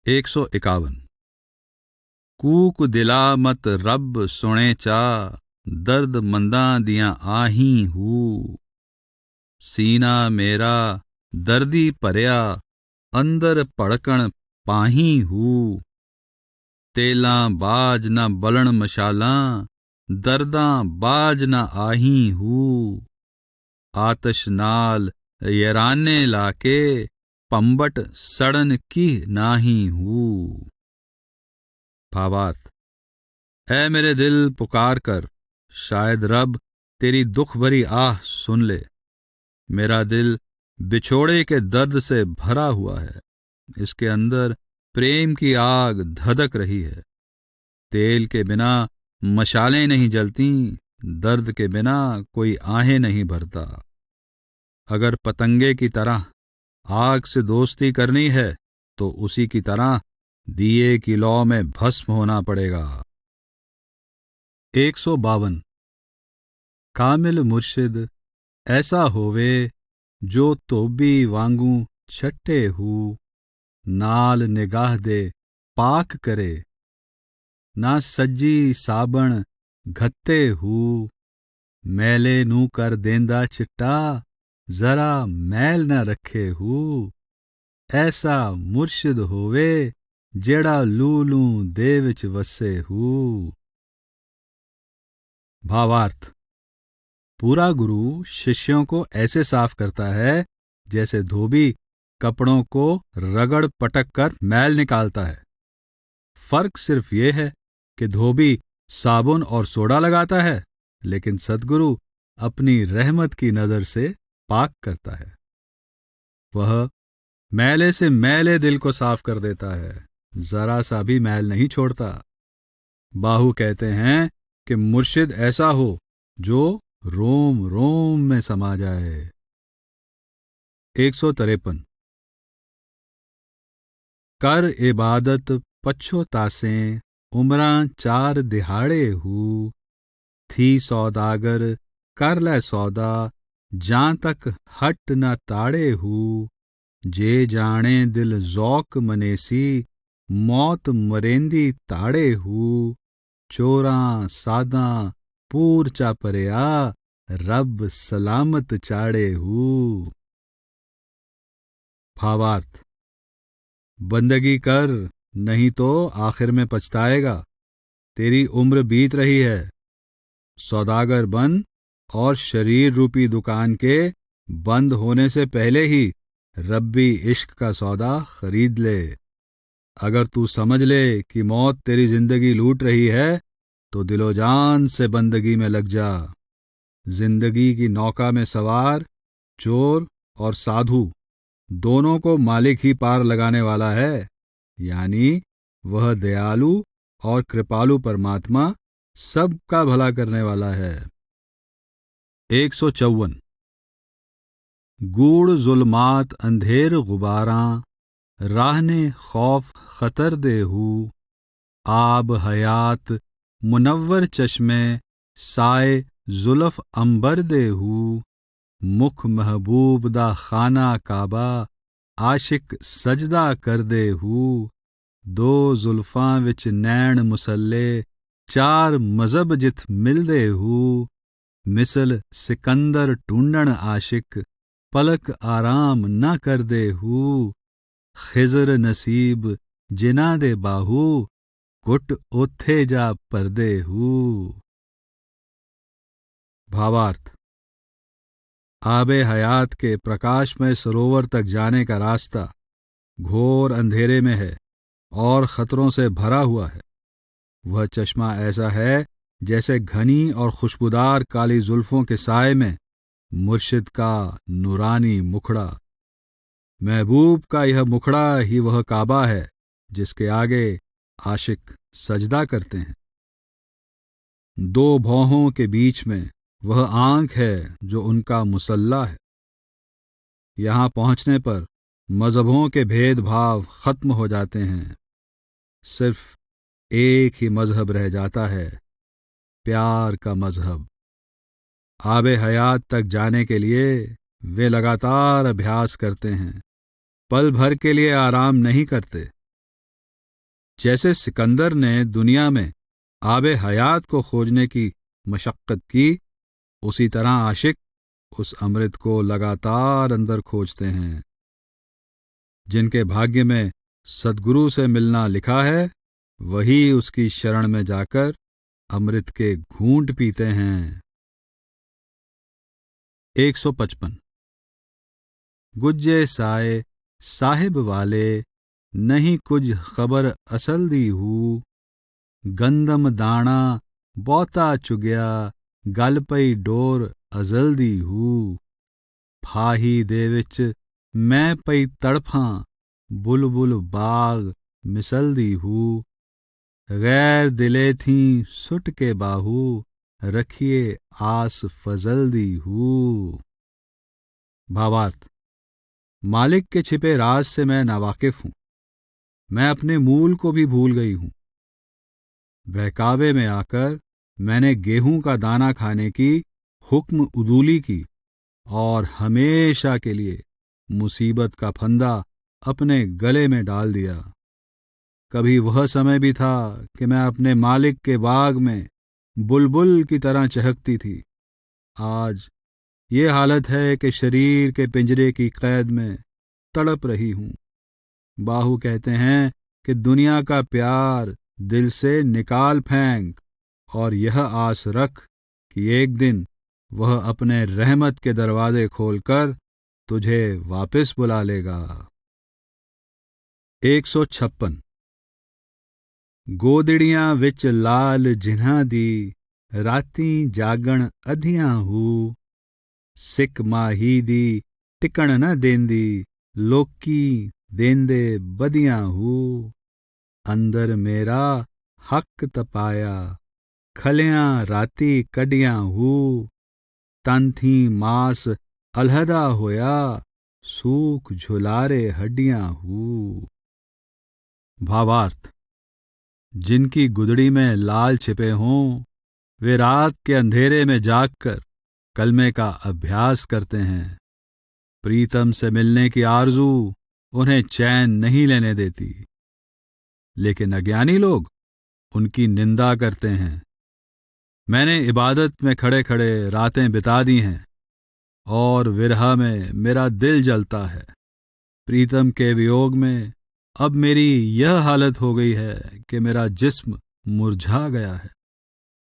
151। कूक दिला मत रब सुने चा, दर्द मंदां दियां आही हू। सीना मेरा दर्दी भरिया, अंदर भड़कण पाही हू। तेलां बाज न बलण मशालां, दर्दां बाज न आही हू। आतश नाल यराने लाके, पंबट सड़न की नाही हू। भावार्थ। ऐ मेरे दिल पुकार कर, शायद रब तेरी दुख भरी आह सुन ले। मेरा दिल बिछोड़े के दर्द से भरा हुआ है, इसके अंदर प्रेम की आग धधक रही है। तेल के बिना मशालें नहीं जलती, दर्द के बिना कोई आहें नहीं भरता। अगर पतंगे की तरह आग से दोस्ती करनी है तो उसी की तरह दिए की लौ में भस्म होना पड़ेगा। 152। कामिल मुर्शिद ऐसा होवे, जो तोबी वांगू छट्टे हू। नाल निगाह दे पाक करे, ना सज्जी साबण घत्ते हू। मैले नू कर देंदा चिट्टा, जरा मैल न रखे हू। ऐसा मुर्शिद होवे, जेड़ा लूलू दे विच वसे हू। भावार्थ। पूरा गुरु शिष्यों को ऐसे साफ करता है जैसे धोबी कपड़ों को रगड़ पटक कर मैल निकालता है। फर्क सिर्फ ये है कि धोबी साबुन और सोडा लगाता है, लेकिन सद्गुरु अपनी रहमत की नजर से पाक करता है। वह मैले से मैले दिल को साफ कर देता है, जरा सा भी मैल नहीं छोड़ता। बाहु कहते हैं कि मुर्शिद ऐसा हो जो रोम रोम में समा जाए। 153। कर इबादत पच्छो तासें, उमरां चार दिहाड़े हू। थी सौदागर कर लै सौदा, जां तक हट न ताड़े हू। जे जाने दिल ज़ौक मनेसी, मौत मरेंदी ताड़े हू। चोरां सादां पूर चा परया, रब सलामत चाड़े हू। भावार्थ। बंदगी कर, नहीं तो आखिर में पछताएगा। तेरी उम्र बीत रही है। सौदागर बन और शरीर रूपी दुकान के बंद होने से पहले ही रब्बी इश्क का सौदा खरीद ले। अगर तू समझ ले कि मौत तेरी जिंदगी लूट रही है, तो दिलो जान से बंदगी में लग जा। जिंदगी की नौका में सवार चोर और साधु दोनों को मालिक ही पार लगाने वाला है, यानी वह दयालु और कृपालु परमात्मा सबका भला करने वाला है। 154। गूढ़ जुल्मात अंधेर गुबारां, राहने खौफ खतर देहू। आब हयात मुनव्वर चश्मे, साए जुल्फ अंबर देहू। मुख महबूब दा खाना काबा, आशिक सजदा कर देहू। दो जुल्फां विच नैण मुसल्ले, चार मजहब जिथ मिलदे हू। मिसल सिकंदर ढूंढण आशिक, पलक आराम न कर दे हू। खिजर नसीब जिना दे बाहू, गुट ओथे जा परदे हू। भावार्थ। आबे हयात के प्रकाशमय सरोवर तक जाने का रास्ता घोर अंधेरे में है और खतरों से भरा हुआ है। वह चश्मा ऐसा है जैसे घनी और खुशबूदार काली जुल्फों के साए में मुर्शिद का नूरानी मुखड़ा। महबूब का यह मुखड़ा ही वह काबा है जिसके आगे आशिक सजदा करते हैं। दो भौहों के बीच में वह आंख है जो उनका मुसल्ला है। यहां पहुंचने पर मजहबों के भेदभाव खत्म हो जाते हैं। सिर्फ एक ही मजहब रह जाता है, प्यार का मजहब। आबे हयात तक जाने के लिए वे लगातार अभ्यास करते हैं, पल भर के लिए आराम नहीं करते। जैसे सिकंदर ने दुनिया में आबे हयात को खोजने की मशक्कत की, उसी तरह आशिक उस अमृत को लगातार अंदर खोजते हैं। जिनके भाग्य में सद्गुरु से मिलना लिखा है, वही उसकी शरण में जाकर अमृत के घूंट पीते हैं। 155। गुज्जे साए साहिब वाले, नहीं कुछ खबर असल दी हूँ। गंदम दाना बहुता चुगया, गल पई डोर अजल दी हूँ। फाही दे विच मैं पई तड़फां, बुलबुल बाग मिसल दी हूँ। गैर दिले थी सुट के बाहू, रखिए आस फजल दी हूँ। भावार्थ: मालिक के छिपे राज से मैं नावाकिफ हूं। मैं अपने मूल को भी भूल गई हूं। बहकावे में आकर मैंने गेहूं का दाना खाने की हुक्म उदूली की और हमेशा के लिए मुसीबत का फंदा अपने गले में डाल दिया। कभी वह समय भी था कि मैं अपने मालिक के बाग में बुलबुल की तरह चहकती थी। आज ये हालत है कि शरीर के पिंजरे की कैद में तड़प रही हूं। बाहु कहते हैं कि दुनिया का प्यार दिल से निकाल फेंक और यह आस रख कि एक दिन वह अपने रहमत के दरवाजे खोलकर तुझे वापस बुला लेगा। 156। गोदड़ियां विच लाल जिन्हां दी, रातीं जागण अधियां हूँ। सिक माही दी टिकण न देंदी, लोकी देंदे बदियां हूँ। अंदर मेरा हक तपाया, खलियां राती कडियां हूँ। तन थी मास अलहदा होया, सूख झुलारे हड्डियां हूँ। भावार्थ: जिनकी गुदड़ी में लाल छिपे हों, वे रात के अंधेरे में जागकर कलमे का अभ्यास करते हैं। प्रीतम से मिलने की आरजू उन्हें चैन नहीं लेने देती। लेकिन अज्ञानी लोग उनकी निंदा करते हैं। मैंने इबादत में खड़े खड़े रातें बिता दी हैं और विरह में मेरा दिल जलता है। प्रीतम के वियोग में अब मेरी यह हालत हो गई है कि मेरा जिस्म मुरझा गया है।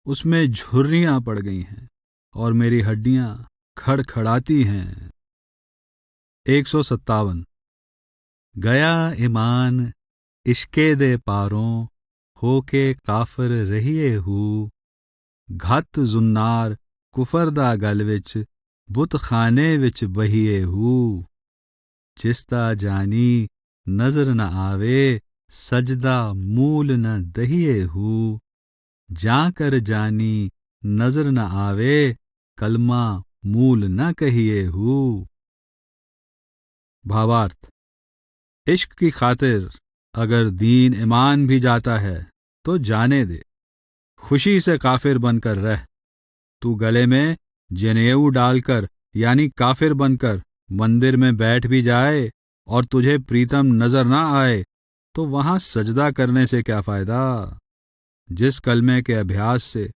उसमें झुर्रियां पड़ गई हैं और मेरी हड्डियां खड़खड़ाती हैं। 157। गया ईमान इश्के दे पारों, होके काफिर रहिए हूँ। घत जुन्नार कुफर दा गल विच, बुत खाने विच बहिए हूँ। जिसदा जानी नजर न आवे, सजदा मूल न दहिए हूँ। जाकर जानी नजर न आवे, कलमा मूल न कहिए हूँ। भावार्थ: इश्क की खातिर अगर दीन ईमान भी जाता है तो जाने दे, खुशी से काफिर बनकर रह। तू गले में जनेऊ डालकर यानी काफिर बनकर मंदिर में बैठ भी जाए और तुझे प्रीतम नजर ना आए, तो वहां सजदा करने से क्या फायदा। जिस कलमे के अभ्यास से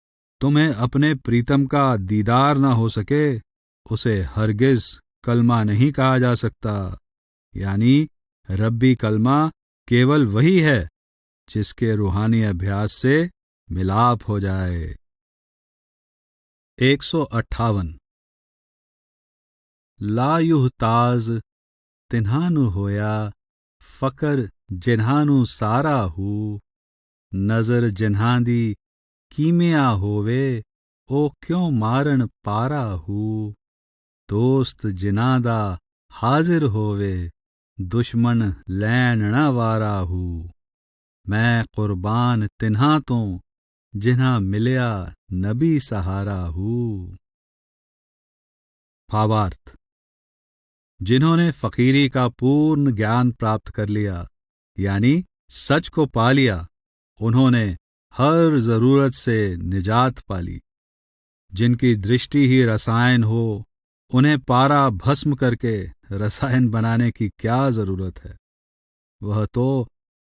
तुम्हें अपने प्रीतम का दीदार ना हो सके, उसे हरगिज कलमा नहीं कहा जा सकता। यानी रब्बी कलमा केवल वही है जिसके रूहानी अभ्यास से मिलाप हो जाए। 158। ला युहताज तिन्हानु होया, फकर जिन्हानु सारा हूँ। नजर जिन्हां दी कीमिया होवे, ओ क्यों मारन पारा हूँ। दोस्त जिन्हां दा हाजिर होवे, दुश्मन लैन न वारा हूँ। मैं कुर्बान तिन्हां तो, जिन्हां मिलिया नबी सहारा हूँ। भावार्थ: जिन्होंने फकीरी का पूर्ण ज्ञान प्राप्त कर लिया यानी सच को पा लिया, उन्होंने हर जरूरत से निजात पाली। जिनकी दृष्टि ही रसायन हो, उन्हें पारा भस्म करके रसायन बनाने की क्या जरूरत है। वह तो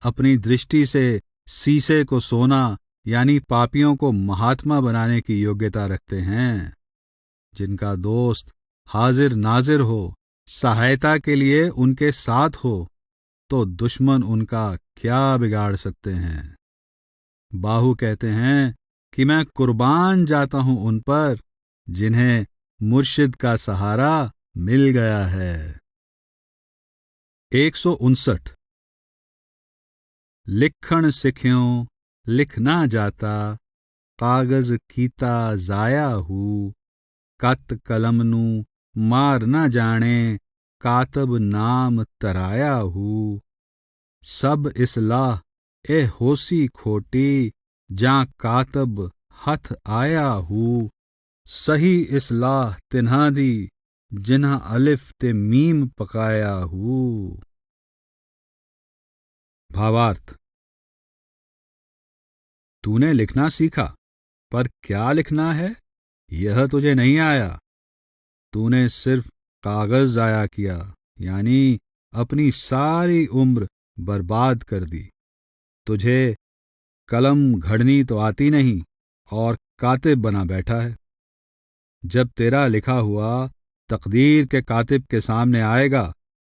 अपनी दृष्टि से सीसे को सोना यानी पापियों को महात्मा बनाने की योग्यता रखते हैं। जिनका दोस्त हाजिर नाजिर हो, सहायता के लिए उनके साथ हो, तो दुश्मन उनका क्या बिगाड़ सकते हैं। बाहु कहते हैं कि मैं कुर्बान जाता हूं उन पर जिन्हें मुर्शिद का सहारा मिल गया है। 159। लिखण सिख्यों लिख ना जाता, कागज कीता जाया हूँ। कत कलम नू मार ना जाने, कातब नाम तराया हूँ। सब इसलाह ए होसी खोटी, जां कातब हथ आया हूँ। सही इसलाह तिन्हा दी, जिन्हा अलिफ ते मीम पकाया हूँ। भावार्थ। तूने लिखना सीखा, पर क्या लिखना है यह तुझे नहीं आया। तूने सिर्फ कागज जाया किया, यानी अपनी सारी उम्र बर्बाद कर दी। तुझे कलम घड़नी तो आती नहीं और कातिब बना बैठा है। जब तेरा लिखा हुआ तकदीर के कातिब के सामने आएगा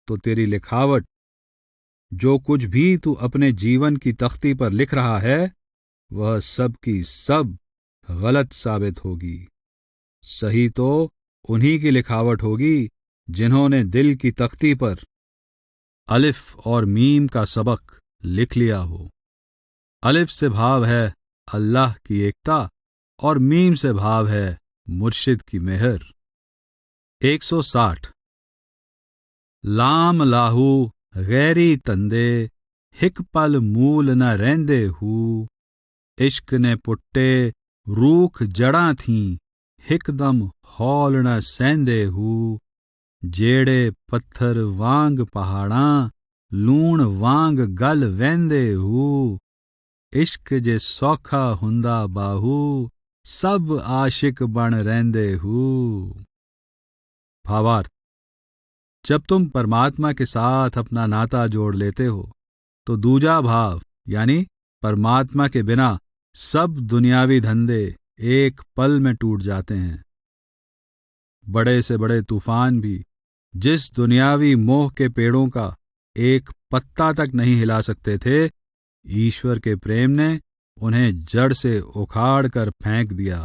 तो तेरी लिखावट, जो कुछ भी तू अपने जीवन की तख्ती पर लिख रहा है, वह सब की सब गलत साबित होगी। सही तो उन्हीं की लिखावट होगी जिन्होंने दिल की तख्ती पर अलिफ और मीम का सबक लिख लिया हो। अलिफ से भाव है अल्लाह की एकता और मीम से भाव है मुर्शिद की मेहर। 160। लाम लाहू गैरी तंदे, हिक पल मूल न रहंदे हूँ। इश्क ने पुट्टे रूख जड़ां थीं, हिकदम हौल न सहंदे हूँ। जेड़े पत्थर वांग पहाड़ां, लूण वांग गल वहंदे हूँ। इश्क जे सौखा हुंदा बाहू, सब आशिक बन रहंदे हूँ। भावार्थ। जब तुम परमात्मा के साथ अपना नाता जोड़ लेते हो तो दूजा भाव यानी परमात्मा के बिना सब दुनियावी धंधे एक पल में टूट जाते हैं। बड़े से बड़े तूफान भी जिस दुनियावी मोह के पेड़ों का एक पत्ता तक नहीं हिला सकते थे, ईश्वर के प्रेम ने उन्हें जड़ से उखाड़ कर फेंक दिया।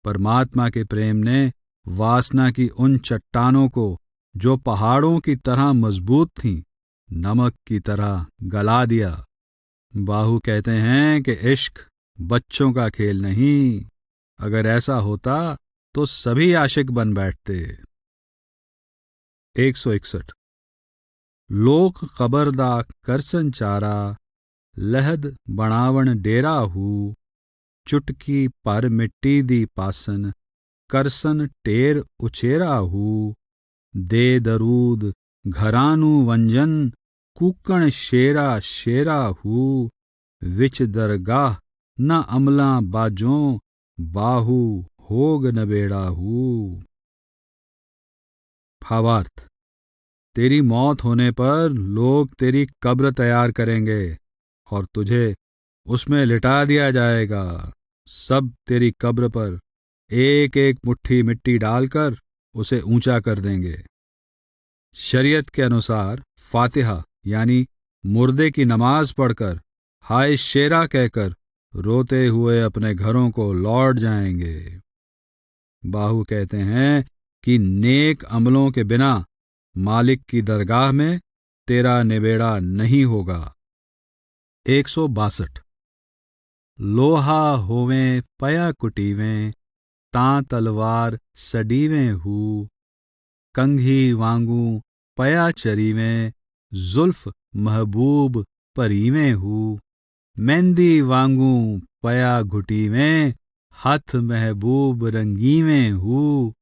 परमात्मा के प्रेम ने वासना की उन चट्टानों को, जो पहाड़ों की तरह मजबूत थीं, नमक की तरह गला दिया। बाहु कहते हैं कि इश्क बच्चों का खेल नहीं। अगर ऐसा होता तो सभी आशिक बन बैठते। 161। लोक कबरदा कर संचारा, लहद बनावण डेरा हूँ। चुटकी पर मिट्टी दी पासन, करसन टेर उचेरा हूँ। दे दरूद घरानू वंजन, कूकण शेरा शेरा हूँ। विच दरगाह न अमला बाजों, बाहु होग नबेड़ा हूँ। भावार्थ। तेरी मौत होने पर लोग तेरी कब्र तैयार करेंगे और तुझे उसमें लिटा दिया जाएगा। सब तेरी कब्र पर एक एक मुट्ठी मिट्टी डालकर उसे ऊंचा कर देंगे। शरीयत के अनुसार फातिहा यानी मुर्दे की नमाज पढ़कर हाय शेरा कहकर रोते हुए अपने घरों को लौट जाएंगे। बाहु कहते हैं कि नेक अमलों के बिना मालिक की दरगाह में तेरा निबेड़ा नहीं होगा। 162। लोहा होवें पया कुटीवें, तां तलवार सडीवें हूँ। कंघी वांगू पया चरीवें, जुल्फ महबूब परीवें हूँ। मेहंदी वांगू पया घुटीवें, हथ महबूब रंगीवें हूँ।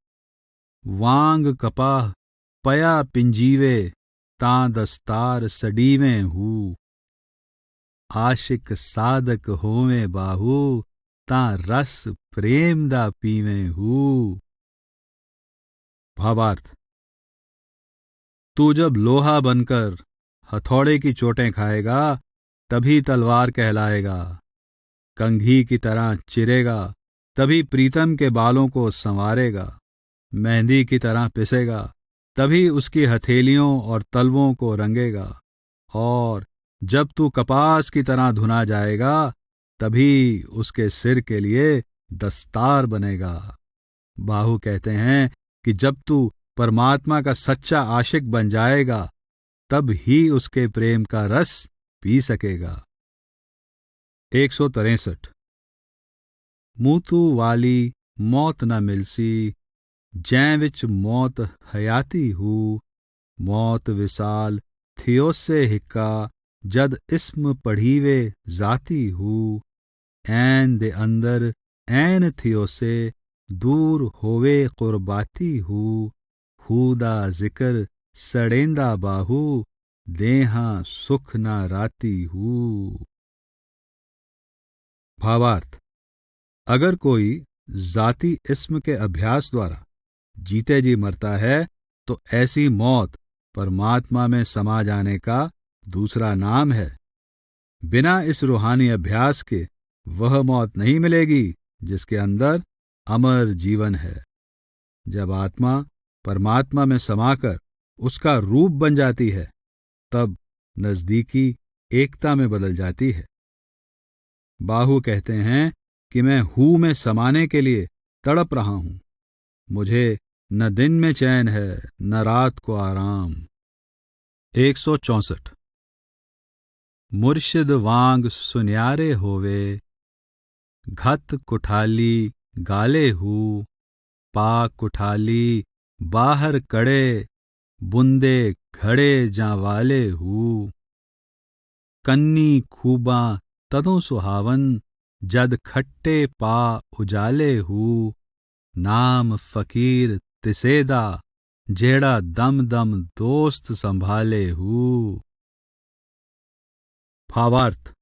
वांग कपाह पया पिंजीवे, तां दस्तार सडीवें हूँ। आशिक सादक होवें बाहू, तां रस प्रेम दा पीवें हूँ। भावार्थ। तू जब लोहा बनकर हथौड़े की चोटें खाएगा तभी तलवार कहलाएगा। कंघी की तरह चिरेगा तभी प्रीतम के बालों को संवारेगा। मेहंदी की तरह पिसेगा तभी उसकी हथेलियों और तलवों को रंगेगा। और जब तू कपास की तरह धुना जाएगा तभी उसके सिर के लिए दस्तार बनेगा। बाहु कहते हैं कि जब तू परमात्मा का सच्चा आशिक बन जाएगा तब ही उसके प्रेम का रस पी सकेगा। 163 मूतू वाली मौत न मिलसी, जै विच मौत हयाती हूँ। मौत विसाल थियोसे हिक्का, जद इस्म पढ़ीवे जाती हूँ। ऐन दे अंदर ऐन थियोसे, दूर होवे कुर्बाती हूँ। हूदा जिक्र सड़ेंदा बाहू, देहा सुख न राती हूँ। भावार्थ: अगर कोई जाति इस्म के अभ्यास द्वारा जीते जी मरता है तो ऐसी मौत परमात्मा में समा जाने का दूसरा नाम है। बिना इस रूहानी अभ्यास के वह मौत नहीं मिलेगी जिसके अंदर अमर जीवन है। जब आत्मा परमात्मा में समाकर उसका रूप बन जाती है तब नजदीकी एकता में बदल जाती है। बाहु कहते हैं कि मैं हूं में समाने के लिए तड़प रहा हूं। मुझे न दिन में चैन है न रात को आराम। 164 मुर्शिद वांग सुन्यारे होवे, घत कुठाली गाले हूँ। पाक कुठाली बाहर कड़े, बुंदे घड़े जावाले हूँ। कन्नी खूबा तदों सुहावन, जद खट्टे पा उजाले हूँ। नाम फकीर तिसेदा, जेड़ा दम दम दोस्त संभाले हूँ। भावार्थ: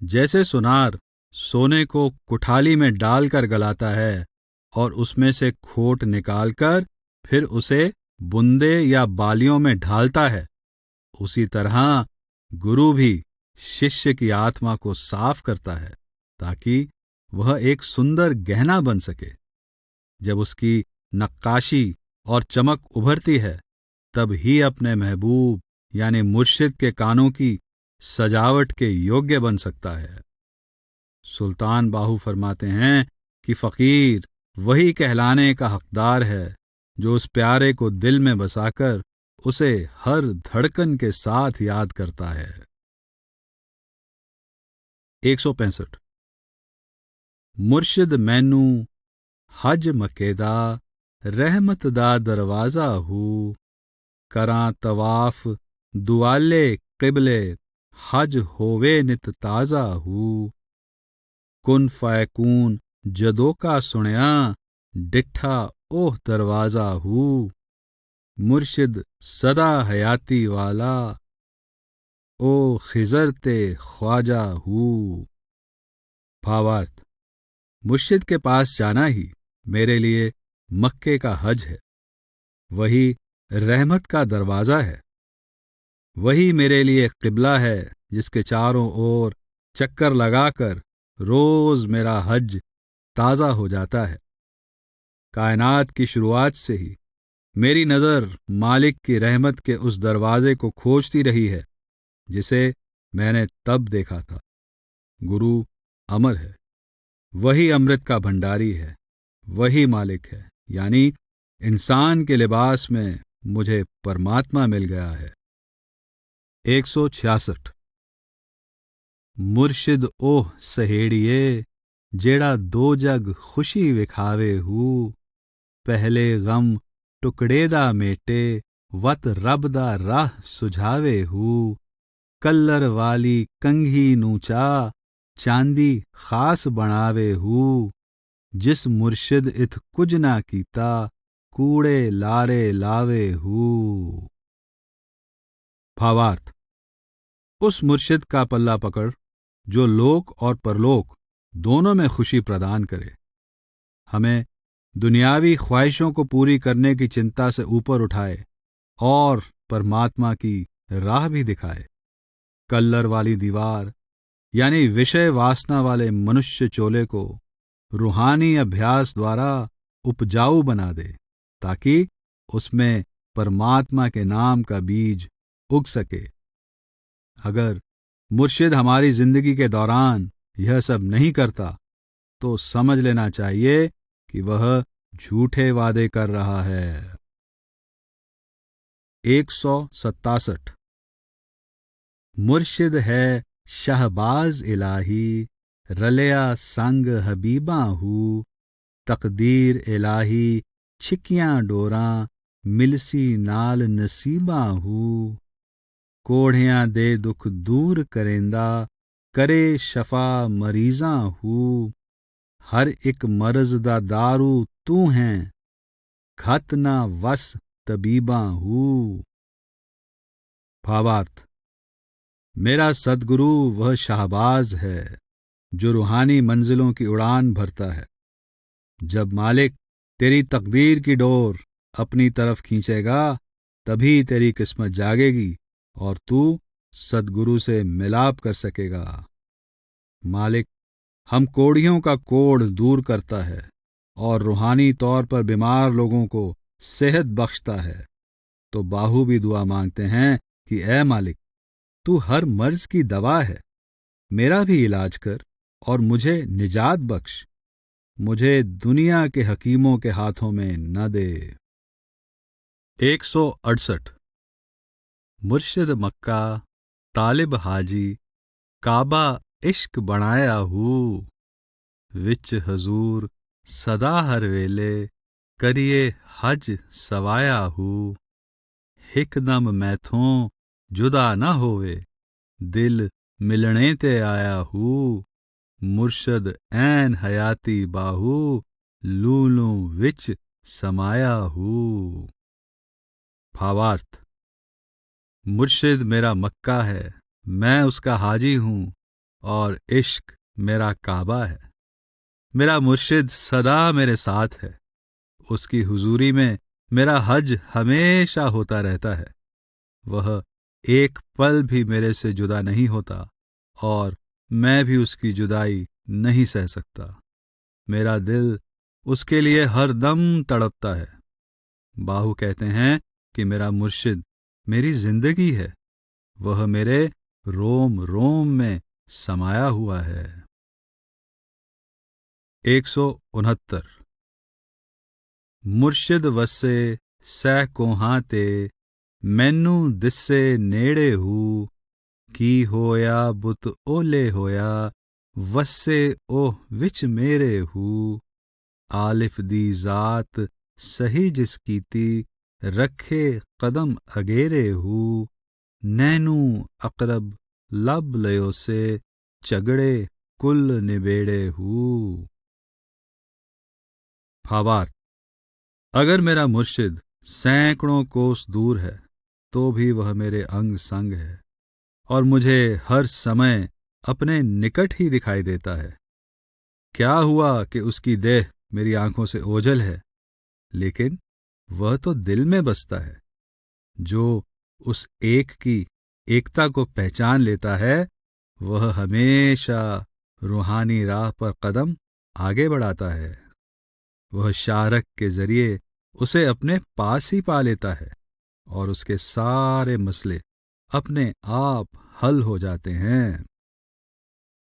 जैसे सुनार सोने को कुठाली में डालकर गलाता है और उसमें से खोट निकालकर फिर उसे बुंदे या बालियों में ढालता है, उसी तरह गुरु भी शिष्य की आत्मा को साफ करता है ताकि वह एक सुंदर गहना बन सके। जब उसकी नक्काशी और चमक उभरती है तब ही अपने महबूब यानी मुर्शिद के कानों की सजावट के योग्य बन सकता है। सुल्तान बाहु फरमाते हैं कि फकीर वही कहलाने का हकदार है जो उस प्यारे को दिल में बसाकर उसे हर धड़कन के साथ याद करता है। 165 मुर्शिद मैनू हज मकेदा, रहमत दा दरवाजा हूँ। करां तवाफ दुआले किबले, हज होवे नित ताजा हूँ। कुन फैकून जदों का सुनया, डिठा ओह दरवाजा हूँ। मुर्शिद सदा हयाती वाला, ओ खिजर ते ख्वाजा हूँ। भावार्थ: मुर्शिद के पास जाना ही मेरे लिए मक्के का हज है। वही रहमत का दरवाजा है। वही मेरे लिए किबला है जिसके चारों ओर चक्कर लगाकर रोज मेरा हज ताज़ा हो जाता है। कायनात की शुरुआत से ही मेरी नज़र मालिक की रहमत के उस दरवाजे को खोजती रही है जिसे मैंने तब देखा था। गुरु अमर है, वही अमृत का भंडारी है, वही मालिक है, यानी इंसान के लिबास में मुझे परमात्मा मिल गया है। 166 मुर्शिद ओह सहेड़िए, जेड़ा दो जग खुशी विखावे हूँ। पहले गम टुकड़ेदा मेटे, वत रब दा राह सुझावे हूँ। कल्लर वाली कंघी नूचा, चांदी खास बनावे हूँ। जिस मुर्शिद इथ कुछ ना कीता, कूड़े लारे लावे हूँ। भावार्थ: उस मुर्शिद का पल्ला पकड़ जो लोक और परलोक दोनों में खुशी प्रदान करे। हमें दुनियावी ख्वाहिशों को पूरी करने की चिंता से ऊपर उठाए और परमात्मा की राह भी दिखाए। कल्लर वाली दीवार यानी विषय वासना वाले मनुष्य चोले को रूहानी अभ्यास द्वारा उपजाऊ बना दे, ताकि उसमें परमात्मा के नाम का बीज उग सके। अगर मुर्शिद हमारी जिंदगी के दौरान यह सब नहीं करता तो समझ लेना चाहिए कि वह झूठे वादे कर रहा है। 167 मुर्शिद है शहबाज इलाही, रलिया संग हबीबा हूँ, तकदीर इलाही छिकियां डोरां, मिलसी नाल नसीबा हूँ, कोढ़ियां दे दुख दूर करेंदा, करे शफा मरीज़ां हूँ, हर एक मर्ज दा दारू तू हैं, खत ना वस तबीबा हूँ। भावार्थ, मेरा सद्गुरु वह शाहबाज है जो रूहानी मंजिलों की उड़ान भरता है। जब मालिक तेरी तकदीर की डोर अपनी तरफ खींचेगा तभी तेरी किस्मत जागेगी और तू सद्गुरु से मिलाप कर सकेगा। मालिक हम कोढ़ियों का कोढ़ दूर करता है और रूहानी तौर पर बीमार लोगों को सेहत बख्शता है, तो बाहू भी दुआ मांगते हैं कि ऐ मालिक, तू हर मर्ज की दवा है, मेरा भी इलाज कर और मुझे निजात बख्श, मुझे दुनिया के हकीमों के हाथों में न दे। 168 मुर्शिद मक्का तालिब हाजी, काबा इश्क बनाया हूँ, विच हजूर सदा हर वेले, करिए हज सवाया हूँ, हिकदम मैथों जुदा न होवे, दिल मिलने ते आया हूँ, मुर्शद ऐन हयाती बाहू, लूलू विच समाया हूँ। भावार्थ, मुर्शिद मेरा मक्का है, मैं उसका हाजी हूँ और इश्क मेरा काबा है। मेरा मुर्शिद सदा मेरे साथ है, उसकी हुजूरी में मेरा हज हमेशा होता रहता है। वह एक पल भी मेरे से जुदा नहीं होता और मैं भी उसकी जुदाई नहीं सह सकता। मेरा दिल उसके लिए हर दम तड़पता है। बाहू कहते हैं कि मेरा मुर्शिद मेरी जिंदगी है, वह मेरे रोम रोम में समाया हुआ है। 169 मुर्शिद वसे सह कोहां ते, मैनू दिसे नेड़े हूँ, की होया बुत ओले होया, वसे ओह विच मेरे हूँ, आलिफ दी जात सही जिस कीती, रखे कदम अगेरे हूँ, नैनू अकरब लब लयो से, झगड़े कुल निबेड़े हूँ। भावार्थ, अगर मेरा मुर्शिद सैकड़ों कोस दूर है तो भी वह मेरे अंग संग है और मुझे हर समय अपने निकट ही दिखाई देता है। क्या हुआ कि उसकी देह मेरी आंखों से ओझल है, लेकिन वह तो दिल में बसता है। जो उस एक की एकता को पहचान लेता है, वह हमेशा रूहानी राह पर कदम आगे बढ़ाता है। वह शारक के जरिए उसे अपने पास ही पा लेता है और उसके सारे मसले अपने आप हल हो जाते हैं।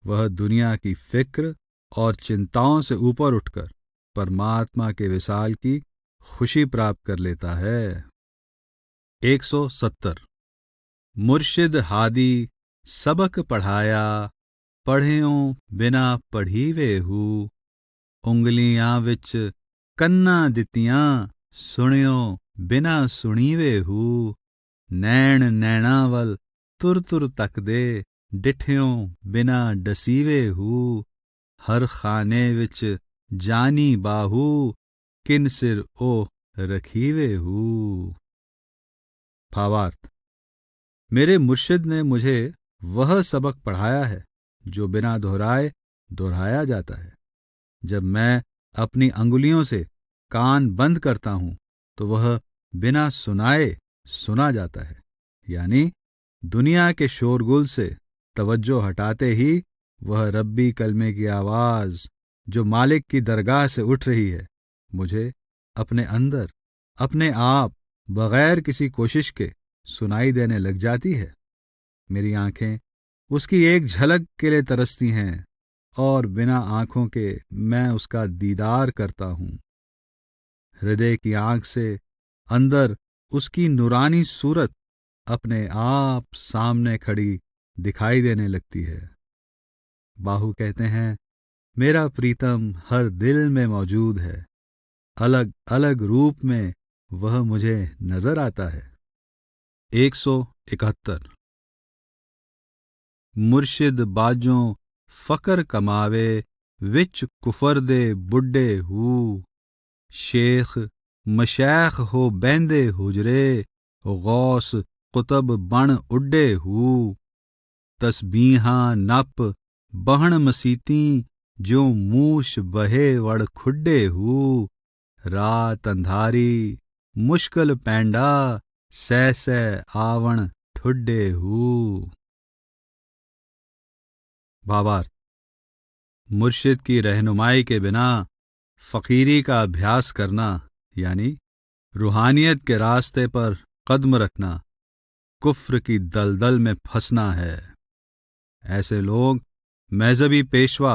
वह दुनिया की फिक्र और चिंताओं से ऊपर उठकर परमात्मा के विसाल की खुशी प्राप्त कर लेता है। 170 मुर्शिद हादी सबक पढ़ाया, पढ़्यों बिना पढ़ीवे हूँ, उंगलियां विच कन्ना दितियां, सुनियो बिना सुनीवे हूँ, नैण नैणा वल तुर तुर तकदे, डिठ्यों बिना डसीवे हूँ, हर खाने विच जानी बाहू, किन सिर ओह रखीवे हूँ। भावार्थ, मेरे मुर्शिद ने मुझे वह सबक पढ़ाया है जो बिना दोहराए दोहराया जाता है। जब मैं अपनी अंगुलियों से कान बंद करता हूं तो वह बिना सुनाए सुना जाता है, यानी दुनिया के शोरगुल से तवज्जो हटाते ही वह रब्बी कलमे की आवाज़ जो मालिक की दरगाह से उठ रही है, मुझे अपने अंदर, अपने आप, बगैर किसी कोशिश के सुनाई देने लग जाती है। मेरी आंखें उसकी एक झलक के लिए तरसती हैं और बिना आंखों के मैं उसका दीदार करता हूं। हृदय की आंख से अंदर उसकी नूरानी सूरत अपने आप सामने खड़ी दिखाई देने लगती है। बाहु कहते हैं, मेरा प्रीतम हर दिल में मौजूद है, अलग अलग रूप में वह मुझे नजर आता है। 171 मुर्शिद बाजों फकर कमावे विच कुफर दे बुड्ढे हू, शेख मशैख हो बैंदे हुजरे गौस कुतब बण उड्डे हू, तस्बीहां नप बहण मसीती जो मूश बहे वड़ खुड्डे हू, रात अंधारी मुश्किल पैंडा सह सह आवण ठुड्डे हू। भावार्थ, मुर्शिद की रहनुमाई के बिना फकीरी का अभ्यास करना यानी रूहानियत के रास्ते पर कदम रखना कुफ्र की दलदल में फंसना है। ऐसे लोग मजहबी पेशवा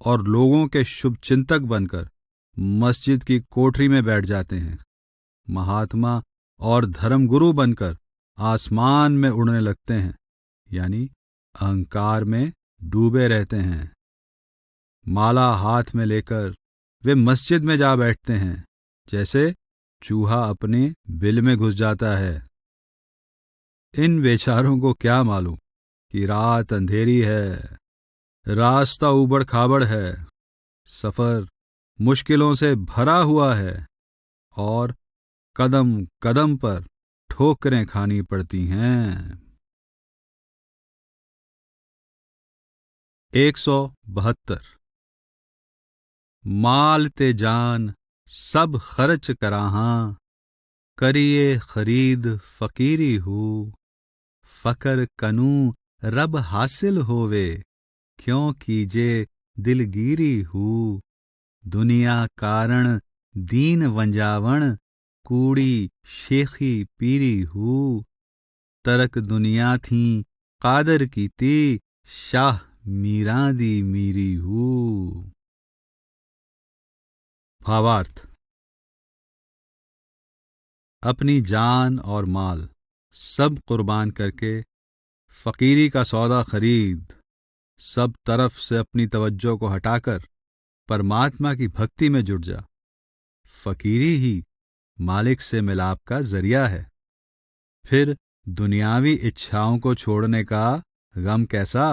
और लोगों के शुभचिंतक बनकर मस्जिद की कोठरी में बैठ जाते हैं, महात्मा और धर्मगुरु बनकर आसमान में उड़ने लगते हैं, यानी अहंकार में डूबे रहते हैं। माला हाथ में लेकर वे मस्जिद में जा बैठते हैं, जैसे चूहा अपने बिल में घुस जाता है। इन बेचारों को क्या मालूम कि रात अंधेरी है, रास्ता ऊबड़ खाबड़ है, सफर मुश्किलों से भरा हुआ है और कदम कदम पर ठोकरें खानी पड़ती हैं। 172 माल ते जान सब खर्च कराहां, करिए खरीद फकीरी हूँ, फकर कनू रब हासिल होवे, क्यों कीजे दिलगीरी हूँ, दुनिया कारण दीन वंजावण, कूड़ी शेखी पीरी हूँ, तरक दुनिया थी कादर कीती, शाह मीरां दी मीरी हूँ। भावार्थ, अपनी जान और माल सब कुर्बान करके फकीरी का सौदा खरीद, सब तरफ से अपनी तवज्जो को हटाकर परमात्मा की भक्ति में जुट जा। फकीरी ही मालिक से मिलाप का जरिया है। फिर दुनियावी इच्छाओं को छोड़ने का गम कैसा।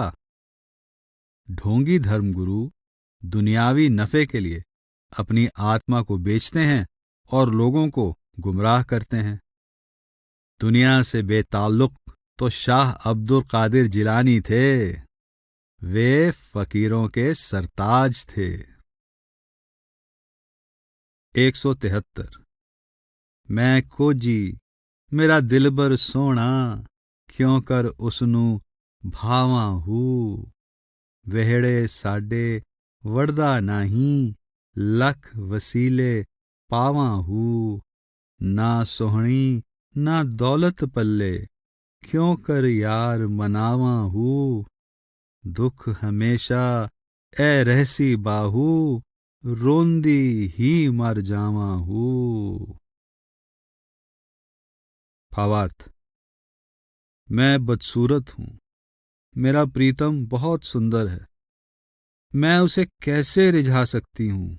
ढोंगी धर्मगुरु दुनियावी नफे के लिए अपनी आत्मा को बेचते हैं और लोगों को गुमराह करते हैं। दुनिया से बेताल्लुक तो शाह अब्दुल कादिर जिलानी थे, वे फकीरों के सरताज थे। 173 मैं खोजी मेरा दिलबर सोना, क्यों कर उसनू भावा हूँ, वेहड़े साडे वड़दा नहीं, लख वसीले पावा हूँ, ना सोहनी ना दौलत पल्ले, क्यों कर यार मनावा हूँ, दुख हमेशा ए रहसी बाहू, रोंदी ही मर जावा हूँ। भावार्थ, मैं बदसूरत हूँ, मेरा प्रीतम बहुत सुंदर है, मैं उसे कैसे रिझा सकती हूँ,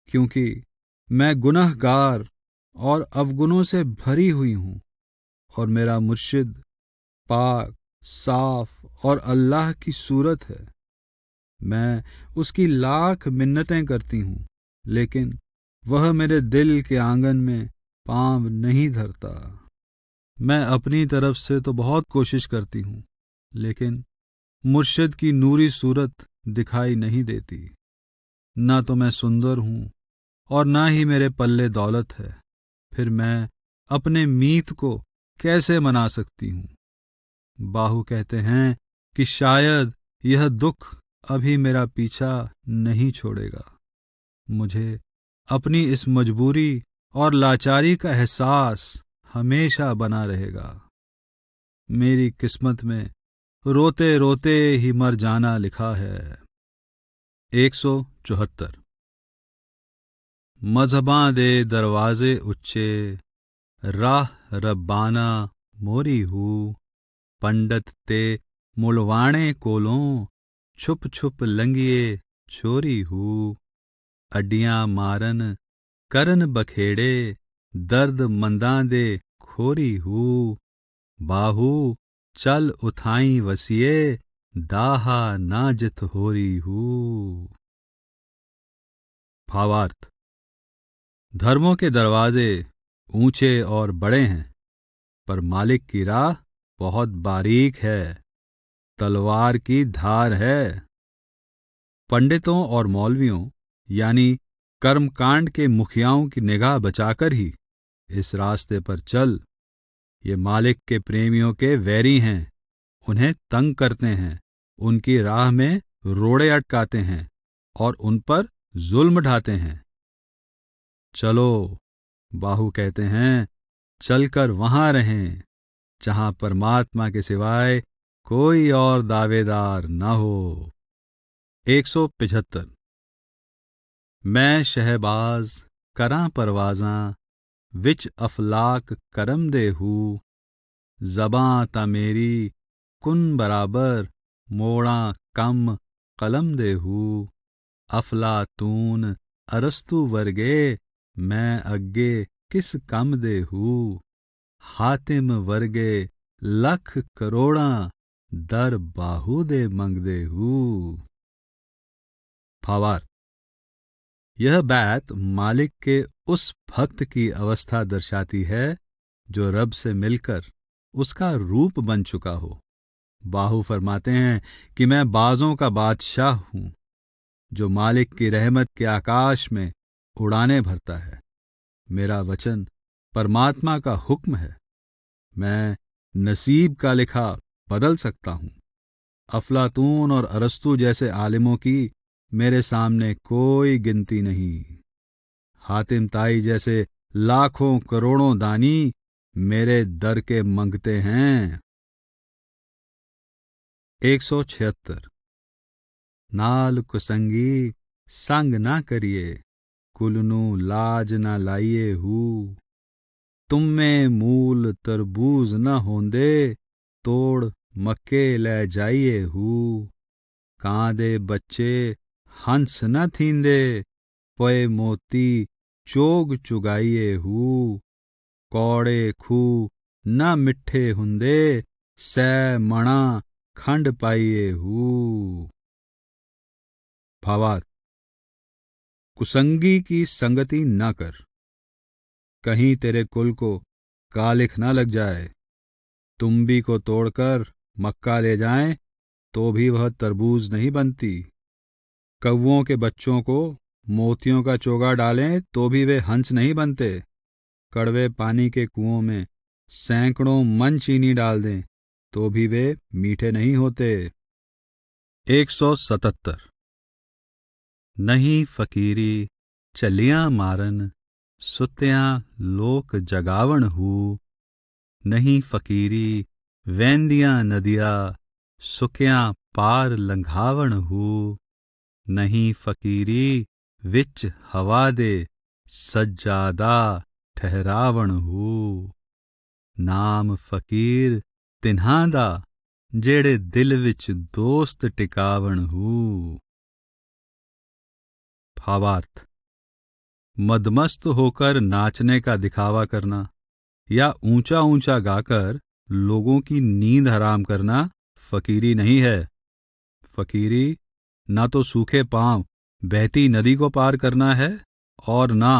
क्योंकि मैं गुनहगार और अवगुणों से भरी हुई हूँ और मेरा मुर्शिद पाक, साफ और अल्लाह की सूरत है। मैं उसकी लाख मिन्नतें करती हूँ, लेकिन वह मेरे दिल के आंगन में पांव नहीं धरता। मैं अपनी तरफ से तो बहुत कोशिश करती हूँ, लेकिन मुर्शिद की नूरी सूरत दिखाई नहीं देती। ना तो मैं सुंदर हूँ और ना ही मेरे पल्ले दौलत है, फिर मैं अपने मीत को कैसे मना सकती हूँ। बाहु कहते हैं कि शायद यह दुख अभी मेरा पीछा नहीं छोड़ेगा। मुझे अपनी इस मजबूरी और लाचारी का एहसास हमेशा बना रहेगा। मेरी किस्मत में रोते रोते ही मर जाना लिखा है। 174। मज़हबां दे दरवाजे उच्चे, राह रब्बाना मोरी हूँ। पंडित ते मुलवाणे कोलों, छुप छुप लंगिए चोरी हूँ। अड्डियां मारन करन बखेड़े, दर्द मंदां दे खोरी हूँ। बाहू चल उठाई वसिए, दाहा नाजित होरी हूँ। भावार्थ। धर्मों के दरवाजे ऊंचे और बड़े हैं, पर मालिक की राह बहुत बारीक है, तलवार की धार है। पंडितों और मौलवियों यानी कर्मकांड के मुखियाओं की निगाह बचाकर ही इस रास्ते पर चल। ये मालिक के प्रेमियों के वैरी हैं, उन्हें तंग करते हैं, उनकी राह में रोड़े अटकाते हैं और उन पर जुल्म ढाते हैं। चलो, बाहु कहते हैं, चलकर वहां रहें जहां परमात्मा के सिवाय कोई और दावेदार न हो। 175। मैं शहबाज करां परवाज़ां, विच अफलाक करम दे हूँ। ज़बां ता मेरी कुन बराबर, मोड़ां कम कलम दे हूँ। अफलातून अरस्तु वर्गे, मैं अग्गे किस कम दे हूँ। हातिम वर्गे लख करोड़ां, दर बाहु दे मंगदे हूँ। भावार्थ। यह बैत मालिक के उस भक्त की अवस्था दर्शाती है जो रब से मिलकर उसका रूप बन चुका हो। बाहु फरमाते हैं कि मैं बाजों का बादशाह हूं, जो मालिक की रहमत के आकाश में उड़ाने भरता है। मेरा वचन परमात्मा का हुक्म है। मैं नसीब का लिखा बदल सकता हूं। अफलातून और अरस्तु जैसे आलिमों की मेरे सामने कोई गिनती नहीं। हातिम ताई जैसे लाखों करोड़ों दानी मेरे दर के मंगते हैं। 176। नाल कुसंगी संग ना करिए, कुलनू लाज ना लाइए हूँ। तुम में मूल तरबूज न होंदे, तोड़ मक्के ले जाइए हूँ। कांदे बच्चे हंस न थींदे, पोए मोती चोग चुगाइए हूँ। कौड़े खूह न मिठे हुंदे, सै मणा खंड पाइए हूँ। भावार्थ। कुसंगी की संगति न कर, कहीं तेरे कुल को कालिख न लग जाए। तुम्बी को तोड़कर मक्का ले जाएं तो भी वह तरबूज नहीं बनती। कौवों के बच्चों को मोतियों का चोगा डालें तो भी वे हंस नहीं बनते। कड़वे पानी के कुओं में सैकड़ों मन चीनी डाल दें तो भी वे मीठे नहीं होते। 177। नहीं फकीरी चलियां मारन, सुत्यां लोक जगावण हूँ। नहीं फकीरी वैंदियां नदिया, सुक्यां पार लंघावण हूँ। नहीं फकीरी विच हवा दे, सज्जादा ठहरावण हूँ। नाम फकीर तिन्हां दा, जेड़े दिल विच दोस्त टिकावण हूँ। भावार्थ। मदमस्त होकर नाचने का दिखावा करना या ऊंचा ऊंचा गाकर लोगों की नींद हराम करना फकीरी नहीं है। फकीरी ना तो सूखे पांव बहती नदी को पार करना है और ना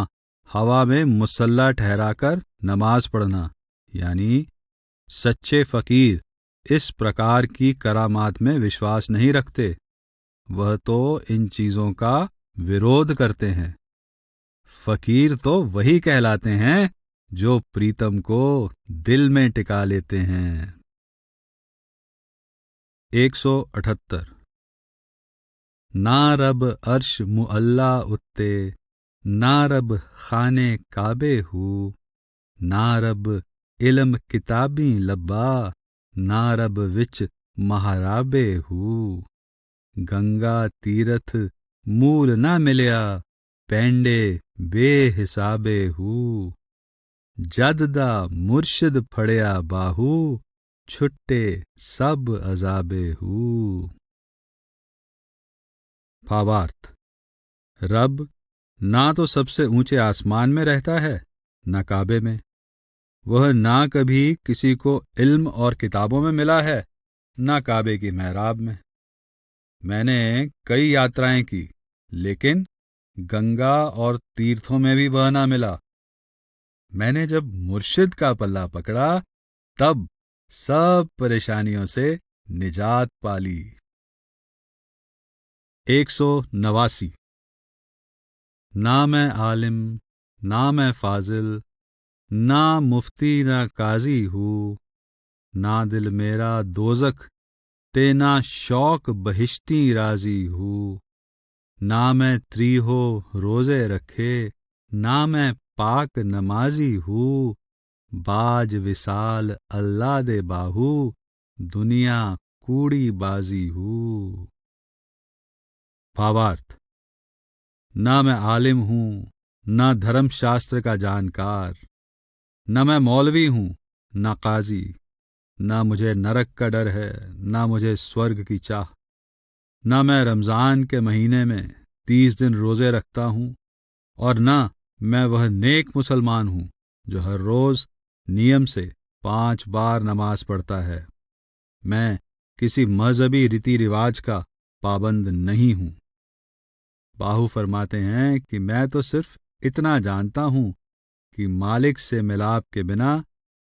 हवा में मुसल्ला ठहराकर नमाज पढ़ना। यानी सच्चे फकीर इस प्रकार की करामात में विश्वास नहीं रखते। वह तो इन चीजों का विरोध करते हैं। फकीर तो वही कहलाते हैं जो प्रीतम को दिल में टिका लेते हैं। 178 ना रब अर्श मुअल्ला उत्ते, ना रब खाने काबे हू, ना रब इल्म किताबी लब्बा, ना रब विच महाराबे हू। गंगा तीरथ मूल ना मिलया, पैंडे बेहिसाबे हू। जद दा मुर्शिद फड़या बाहू, छुट्टे सब अजाबे हू। भावार्थ। रब ना तो सबसे ऊंचे आसमान में रहता है, ना काबे में। वह ना कभी किसी को इल्म और किताबों में मिला है, ना काबे की मेहराब में। मैंने कई यात्राएं की, लेकिन गंगा और तीर्थों में भी वह ना मिला। मैंने जब मुर्शिद का पल्ला पकड़ा, तब सब परेशानियों से निजात पाली। 189 ना मैं आलिम, ना मैं फाजिल, ना मुफ्ती ना काजी हूँ। ना दिल मेरा दोज़ख ते ना शौक बहिश्ती राजी हूँ। ना मैं त्रीहो रोज़े रखे, ना मैं पाक नमाजी हूँ। बाज विसाल अल्लाह दे बाहू, दुनिया कूड़ी बाजी हूँ। भावार्थ। ना मैं आलिम हूँ, ना धर्मशास्त्र का जानकार, न मैं मौलवी हूँ, ना काजी। ना मुझे नरक का डर है, ना मुझे स्वर्ग की चाह। ना मैं रमज़ान के महीने में 30 दिन रोज़े रखता हूँ, और ना मैं वह नेक मुसलमान हूँ जो हर रोज़ नियम से 5 बार नमाज पढ़ता है। मैं किसी मजहबी रीति रिवाज का पाबंद नहीं हूँ। बाहू फरमाते हैं कि मैं तो सिर्फ इतना जानता हूँ कि मालिक से मिलाप के बिना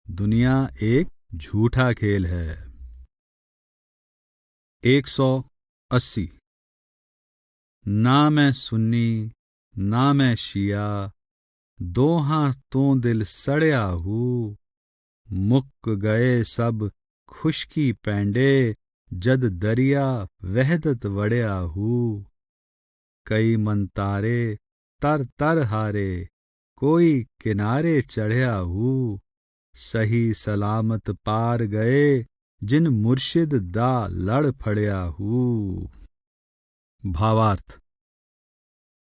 दुनिया एक झूठा खेल है। 180 ना मैं सुन्नी, ना मैं शिया, दोहां तो दिल सड़या हूँ। मुक गए सब खुशकी पैंडे, जद दरिया वहदत वड़या हूँ। कई मंतारे तर तर हारे, कोई किनारे चढ़या हूँ। सही सलामत पार गए, जिन मुर्शिद दा लड़ फड़या हूँ। भावार्थ।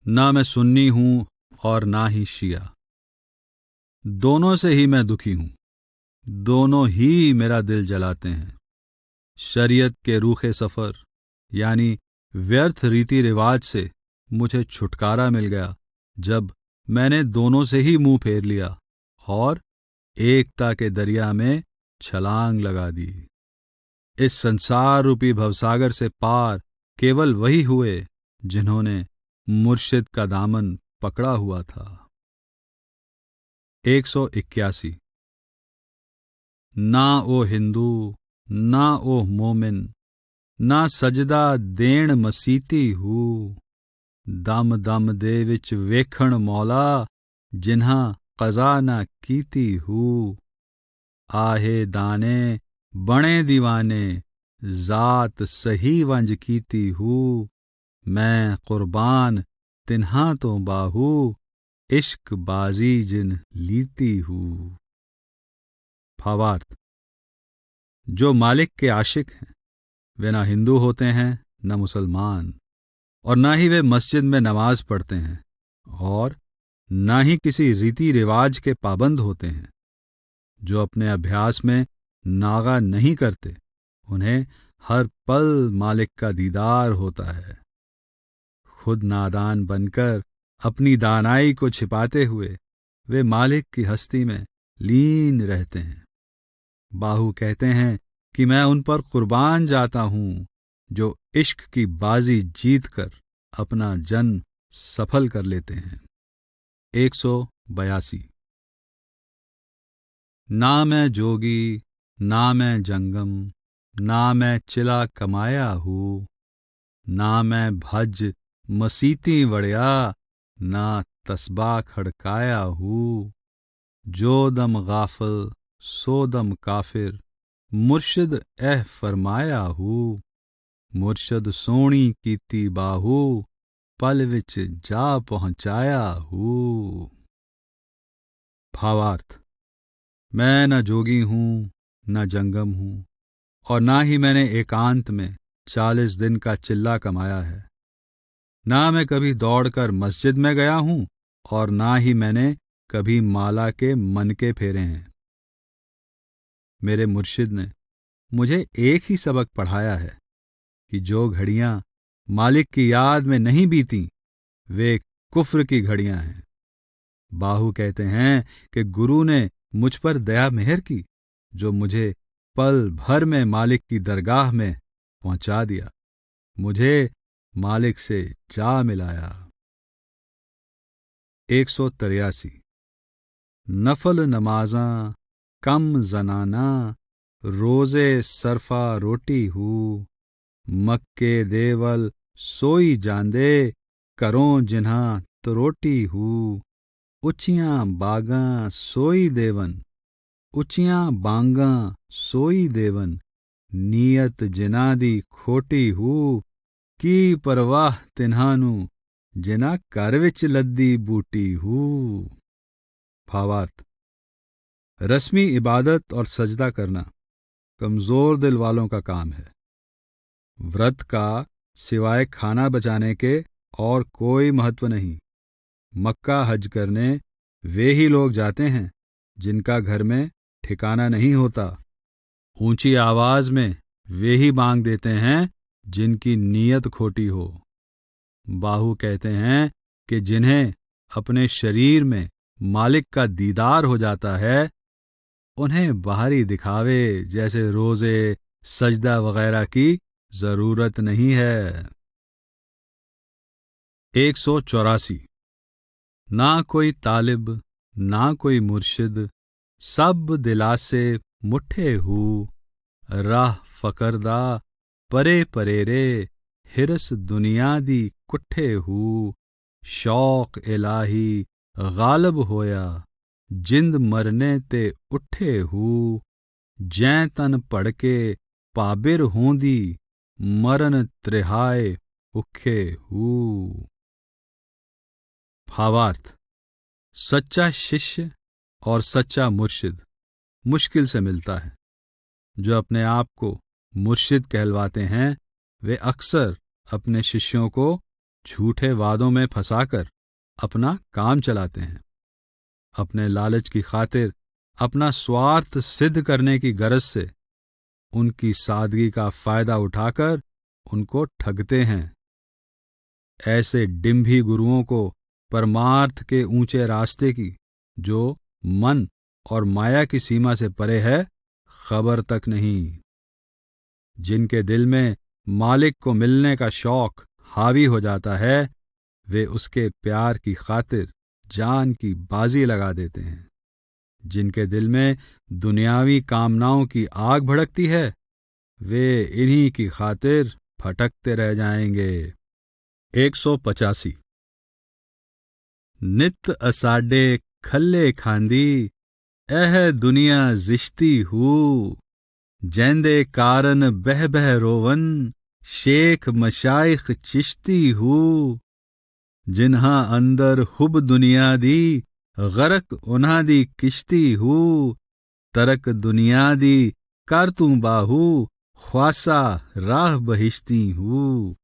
ना मैं सुन्नी हूं और ना ही शिया, दोनों से ही मैं दुखी हूं। दोनों ही मेरा दिल जलाते हैं। शरीयत के रूखे सफर यानी व्यर्थ रीति रिवाज से मुझे छुटकारा मिल गया जब मैंने दोनों से ही मुंह फेर लिया और एकता के दरिया में छलांग लगा दी। इस संसार रूपी भवसागर से पार केवल वही हुए जिन्होंने मुर्शिद का दामन पकड़ा हुआ था। 181 ना ओ हिंदू, ना ओ मोमिन, ना सजदा देण मसीती हूँ। दम दम दे विच वेखण मौला, जिन्हां कज़ा ना कीती हूँ। आहे दाने बणे दीवाने, जात सही वंज कीती हूँ। मैं कुर्बान तिन्हां तो बाहू, इश्क बाजी जिन लीती हूँ। भावार्थ। जो मालिक के आशिक हैं वे ना हिंदू होते हैं न मुसलमान, और ना ही वे मस्जिद में नमाज पढ़ते हैं, और ना ही किसी रीति रिवाज के पाबंद होते हैं। जो अपने अभ्यास में नागा नहीं करते, उन्हें हर पल मालिक का दीदार होता है। खुद नादान बनकर अपनी दानाई को छिपाते हुए वे मालिक की हस्ती में लीन रहते हैं। बाहू कहते हैं कि मैं उन पर कुर्बान जाता हूं जो इश्क की बाजी जीतकर अपना जन्म सफल कर लेते हैं। 182 ना मैं जोगी, ना मैं जंगम, ना मैं चिला कमाया हूँ। ना मैं भज मसीती वड़या, ना तस्बा खड़काया हूँ। जो दम गाफिल सो दम काफिर, मुर्शिद एह फरमाया हूँ। मुर्शद सोणी कीती बाहू, पल विच जा पहुंचाया हूँ। भावार्थ। मैं न जोगी हूँ न जंगम हूँ, और ना ही मैंने एकांत में 40 दिन का चिल्ला कमाया है। ना मैं कभी दौड़कर मस्जिद में गया हूँ, और ना ही मैंने कभी माला के मनके फेरे हैं। मेरे मुर्शिद ने मुझे एक ही सबक पढ़ाया है कि जो घड़ियां मालिक की याद में नहीं बीती, वे कुफ्र की घड़ियां हैं। बाहू कहते हैं कि गुरु ने मुझ पर दया मेहर की, जो मुझे पल भर में मालिक की दरगाह में पहुंचा दिया, मुझे मालिक से जा मिलाया। 183। नफल नमाज़ां कम जनाना, रोज़े सरफा रोटी हूँ। मक्के देवल सोई जांदे, करों जिन्हां तरोटी हूँ। उचियां बागां सोई देवन, उचियां बांगां सोई देवन। नीयत जिन्हां दी खोटी हूँ, की परवाह तिन्हानू, जिन्हां घर विच लद्दी बूटी हूँ। भावार्थ। रस्मी इबादत और सजदा करना कमजोर दिल वालों का काम है। व्रत का सिवाय खाना बचाने के और कोई महत्व नहीं। मक्का हज करने वे ही लोग जाते हैं जिनका घर में ठिकाना नहीं होता। ऊंची आवाज में वे ही मांग देते हैं जिनकी नीयत खोटी हो। बाहू कहते हैं कि जिन्हें अपने शरीर में मालिक का दीदार हो जाता है, उन्हें बाहरी दिखावे जैसे रोजे, सजदा वगैरह की जरूरत नहीं है। 184। ना कोई तालिब ना कोई मुर्शिद, सब दिलासे मुठे हूँ। राह फकरदा परे परे रे, हिरस दुनिया दी कुठे हूँ। शौक इलाही गालब होया, जिंद मरने ते उठे हूँ। जैं तन पड़के पाबिर होंदी, मरन त्रिहाय उखे हूँ। भावार्थ। सच्चा शिष्य और सच्चा मुर्शिद मुश्किल से मिलता है। जो अपने आप को मुर्शिद कहलवाते हैं, वे अक्सर अपने शिष्यों को झूठे वादों में फंसाकर अपना काम चलाते हैं। अपने लालच की खातिर, अपना स्वार्थ सिद्ध करने की गरज से उनकी सादगी का फायदा उठाकर उनको ठगते हैं। ऐसे डिंभी गुरुओं को परमार्थ के ऊंचे रास्ते की, जो मन और माया की सीमा से परे है, खबर तक नहीं। जिनके दिल में मालिक को मिलने का शौक हावी हो जाता है, वे उसके प्यार की खातिर जान की बाजी लगा देते हैं। जिनके दिल में दुनियावी कामनाओं की आग भड़कती है, वे इन्हीं की खातिर भटकते रह जाएंगे। 185। नित असाडे खल्ले खांदी, एह दुनिया जिश्ती हूँ। जैंदे कारण बह बह रोवन, शेख मशाइख चिश्ती हूँ। जिन्हां अंदर हुब दुनिया दी, गरक उन्हां दी किश्ती हूँ। तरक दुनिया दी कर तू बाहू, ख्वासा राह बहिश्ती हूँ।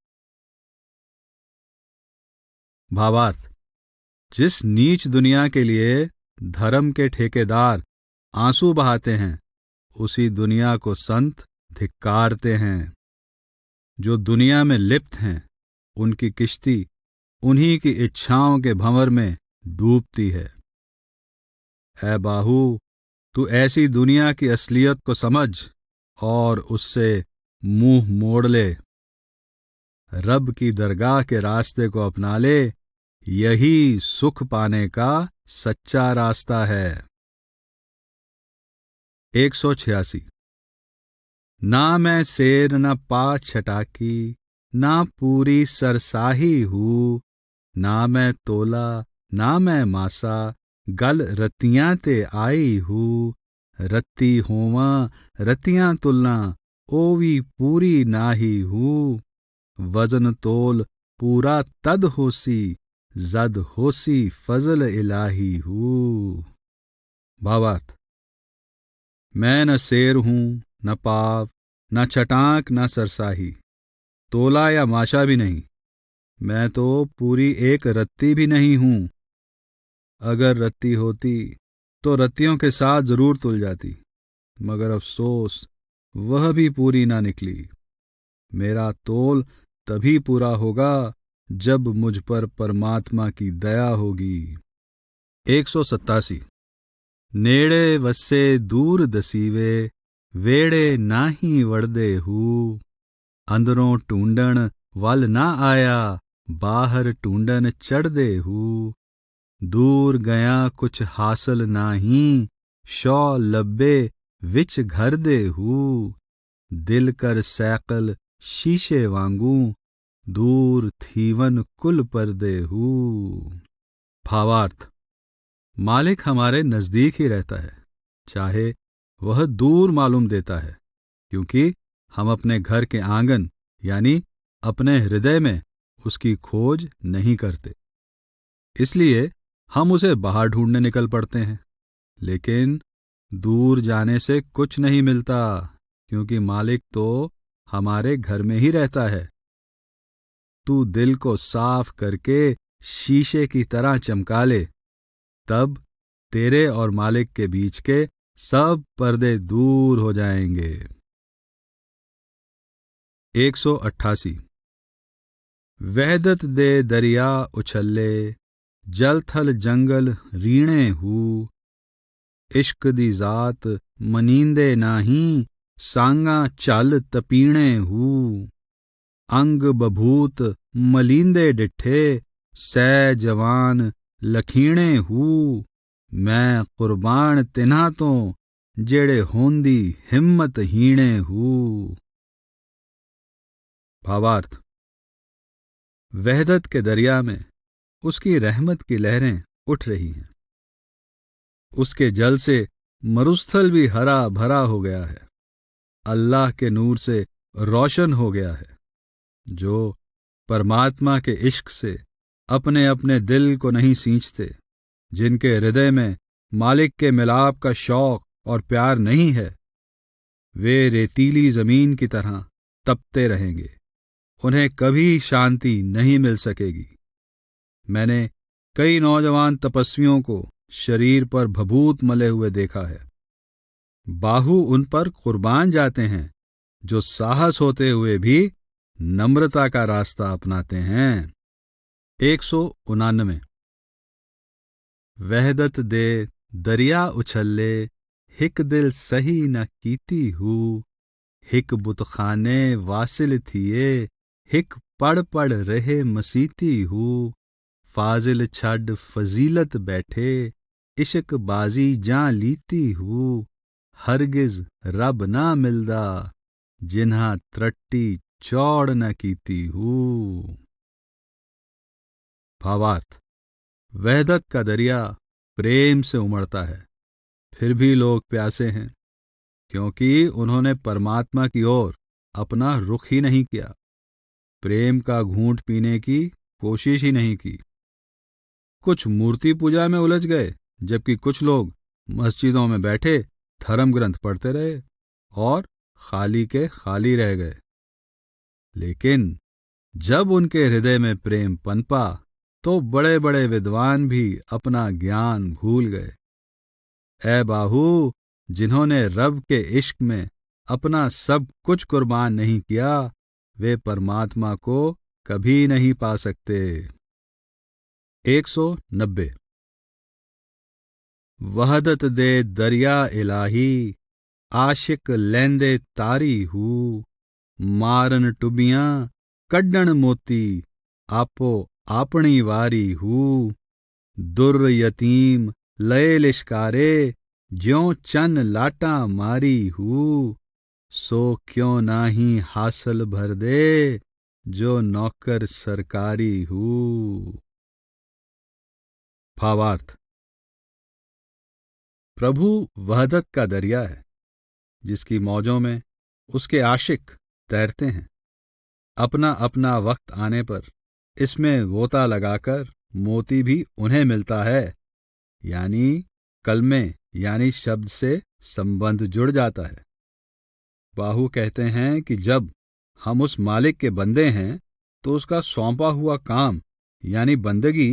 भावार्थ। जिस नीच दुनिया के लिए धर्म के ठेकेदार आंसू बहाते हैं, उसी दुनिया को संत धिक्कारते हैं। जो दुनिया में लिप्त हैं, उनकी किश्ती उन्हीं की इच्छाओं के भंवर में डूबती है। ऐ बाहू, तू ऐसी दुनिया की असलियत को समझ और उससे मुंह मोड़ ले। रब की दरगाह के रास्ते को अपना ले, यही सुख पाने का सच्चा रास्ता है। 186। ना मैं शेर न पा छटाकी, ना पूरी सरसाही हूँ। ना मैं तोला ना मैं मासा, गल रतियां ते आई हूँ। रत्ती होवां रतियां तुलना, ओवी पूरी नाही हूँ। वजन तोल पूरा तद होसी, जद होसी फजल इलाही हूँ। भावार्थ, मैं न शेर हूं, न पाव, न छटाक, न सरसाही, तोला या माशा भी नहीं। मैं तो पूरी एक रत्ती भी नहीं हूं। अगर रत्ती होती तो रत्तियों के साथ जरूर तुल जाती, मगर अफसोस वह भी पूरी ना निकली। मेरा तोल तभी पूरा होगा जब मुझ पर परमात्मा की दया होगी। 187। नेड़े वस्से दूर दसीवे, वेड़े नाही वड़दे हूँ। अंदरों टूंडन वल ना आया, बाहर टूंडन चढ़दे हूँ। दूर गया कुछ हासिल नाही, शौ लब्बे विच घर दे हूँ। दिल कर सैकल शीशे वांगू, दूर थीवन कुल पर्दे हूँ। भावार्थ, मालिक हमारे नजदीक ही रहता है, चाहे वह दूर मालूम देता है, क्योंकि हम अपने घर के आंगन यानी अपने हृदय में उसकी खोज नहीं करते। इसलिए हम उसे बाहर ढूंढने निकल पड़ते हैं, लेकिन दूर जाने से कुछ नहीं मिलता, क्योंकि मालिक तो हमारे घर में ही रहता है। तू दिल को साफ करके शीशे की तरह चमका ले, तब तेरे और मालिक के बीच के सब पर्दे दूर हो जाएंगे। 188। वहदत दे दरिया उछल्ले, जल थल जंगल रीणे हूँ। इश्क दी जात मनींदे नाही, सांगा चल तपीणे हूँ। अंग बभूत मलींदे डिठे, सै जवान लखीणे हूँ। मैं कुर्बान तिन्हां तो, जेड़े होंदी हिम्मत हीणे हूँ। भावार्थ, वहदत के दरिया में उसकी रहमत की लहरें उठ रही हैं। उसके जल से मरुस्थल भी हरा भरा हो गया है, अल्लाह के नूर से रोशन हो गया है। जो परमात्मा के इश्क से अपने अपने दिल को नहीं सींचते, जिनके हृदय में मालिक के मिलाप का शौक और प्यार नहीं है, वे रेतीली जमीन की तरह तपते रहेंगे, उन्हें कभी शांति नहीं मिल सकेगी। मैंने कई नौजवान तपस्वियों को शरीर पर भभूत मले हुए देखा है। बाहु उन पर कुर्बान जाते हैं जो साहस होते हुए भी नम्रता का रास्ता अपनाते हैं। 189। वहदत दे दरिया उछल्ले, हिक दिल सही न कीती हूँ। हिक बुतखाने वासिल थिए, हिक पढ़ पढ़ रहे मसीती हूँ। फाजिल छड फजीलत बैठे, इश्क बाजी जां लीती हूँ। हरगिज रब ना मिलदा, जिन्हा त्रट्टी चौड़ न कीती हूँ। भावार्थ, वहदत का दरिया प्रेम से उमड़ता है, फिर भी लोग प्यासे हैं, क्योंकि उन्होंने परमात्मा की ओर अपना रुख ही नहीं किया, प्रेम का घूंट पीने की कोशिश ही नहीं की। कुछ मूर्ति पूजा में उलझ गए, जबकि कुछ लोग मस्जिदों में बैठे धर्म ग्रंथ पढ़ते रहे और खाली के खाली रह गए। लेकिन जब उनके हृदय में प्रेम पनपा, तो बड़े बड़े विद्वान भी अपना ज्ञान भूल गए। ऐ बाहू, जिन्होंने रब के इश्क में अपना सब कुछ कुर्बान नहीं किया, वे परमात्मा को कभी नहीं पा सकते। 190। वहदत दे दरिया इलाही, आशिक लैंदे तारी हूँ। मारन टुबियां कड्डण मोती, आपो आपनी वारी हूँ। दुर यतीम लये लिशकारे, ज्यों चन लाटा मारी हूँ। सो क्यों नाही हासिल भर दे, जो नौकर सरकारी हूँ। भावार्थ, प्रभु वहदत का दरिया है, जिसकी मौजों में उसके आशिक तैरते हैं। अपना अपना वक्त आने पर इसमें गोता लगाकर मोती भी उन्हें मिलता है, यानी कलमे यानी शब्द से संबंध जुड़ जाता है। बाहू कहते हैं कि जब हम उस मालिक के बंदे हैं तो उसका सौंपा हुआ काम यानी बंदगी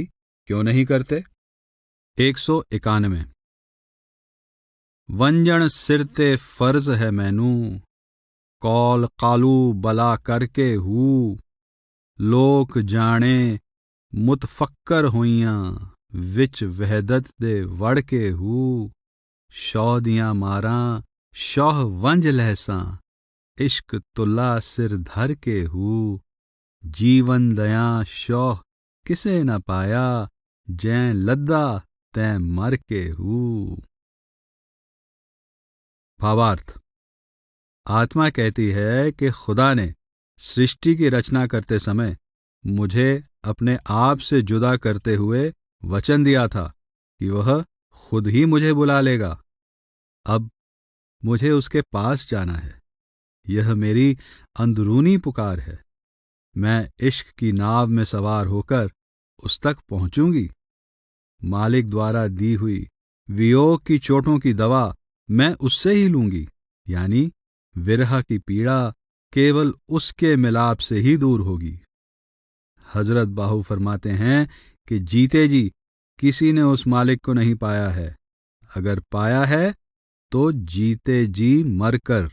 क्यों नहीं करते। 191 वंजन सिर ते फर्ज है मैनू, कौल कालू बला करके हूँ, लोक जाने मुतफक्कर होइयां, विच वहदत दे वड़ के हूँ, शौ दियां मारां शौह वंज लहसां, इश्क तुला सिर धर के हूँ, जीवन दयां शौह किसे न पाया, जैं लद्दा तैं मर के हूँ। भावार्थ। आत्मा कहती है कि खुदा ने सृष्टि की रचना करते समय मुझे अपने आप से जुदा करते हुए वचन दिया था कि वह खुद ही मुझे बुला लेगा। अब मुझे उसके पास जाना है। यह मेरी अंदरूनी पुकार है। मैं इश्क की नाव में सवार होकर उस तक पहुंचूंगी। मालिक द्वारा दी हुई वियोग की चोटों की दवा मैं उससे ही लूंगी, यानी विरह की पीड़ा केवल उसके मिलाप से ही दूर होगी। हजरत बाहू फरमाते हैं कि जीते जी किसी ने उस मालिक को नहीं पाया है, अगर पाया है तो जीते जी मरकर।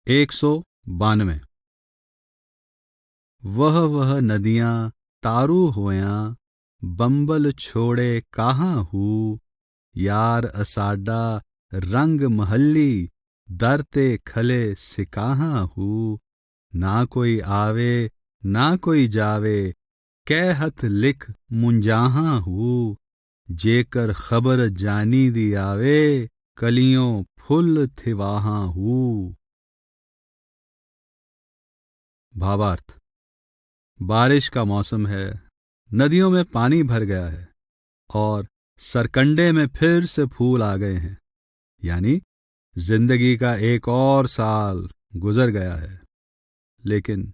192 वह नदियां तारू होयां, बंबल छोड़े कहाँ हूँ, यार असाडा रंग महल्ली, दरते खले सिकाहा हूँ, ना कोई आवे ना कोई जावे, कहत लिख मुंजाहा हूँ, जेकर खबर जानी दी आवे, कलियों फुल थिवाहा हूँ। भावार्थ। बारिश का मौसम है, नदियों में पानी भर गया है और सरकंडे में फिर से फूल आ गए हैं, यानी जिंदगी का एक और साल गुजर गया है। लेकिन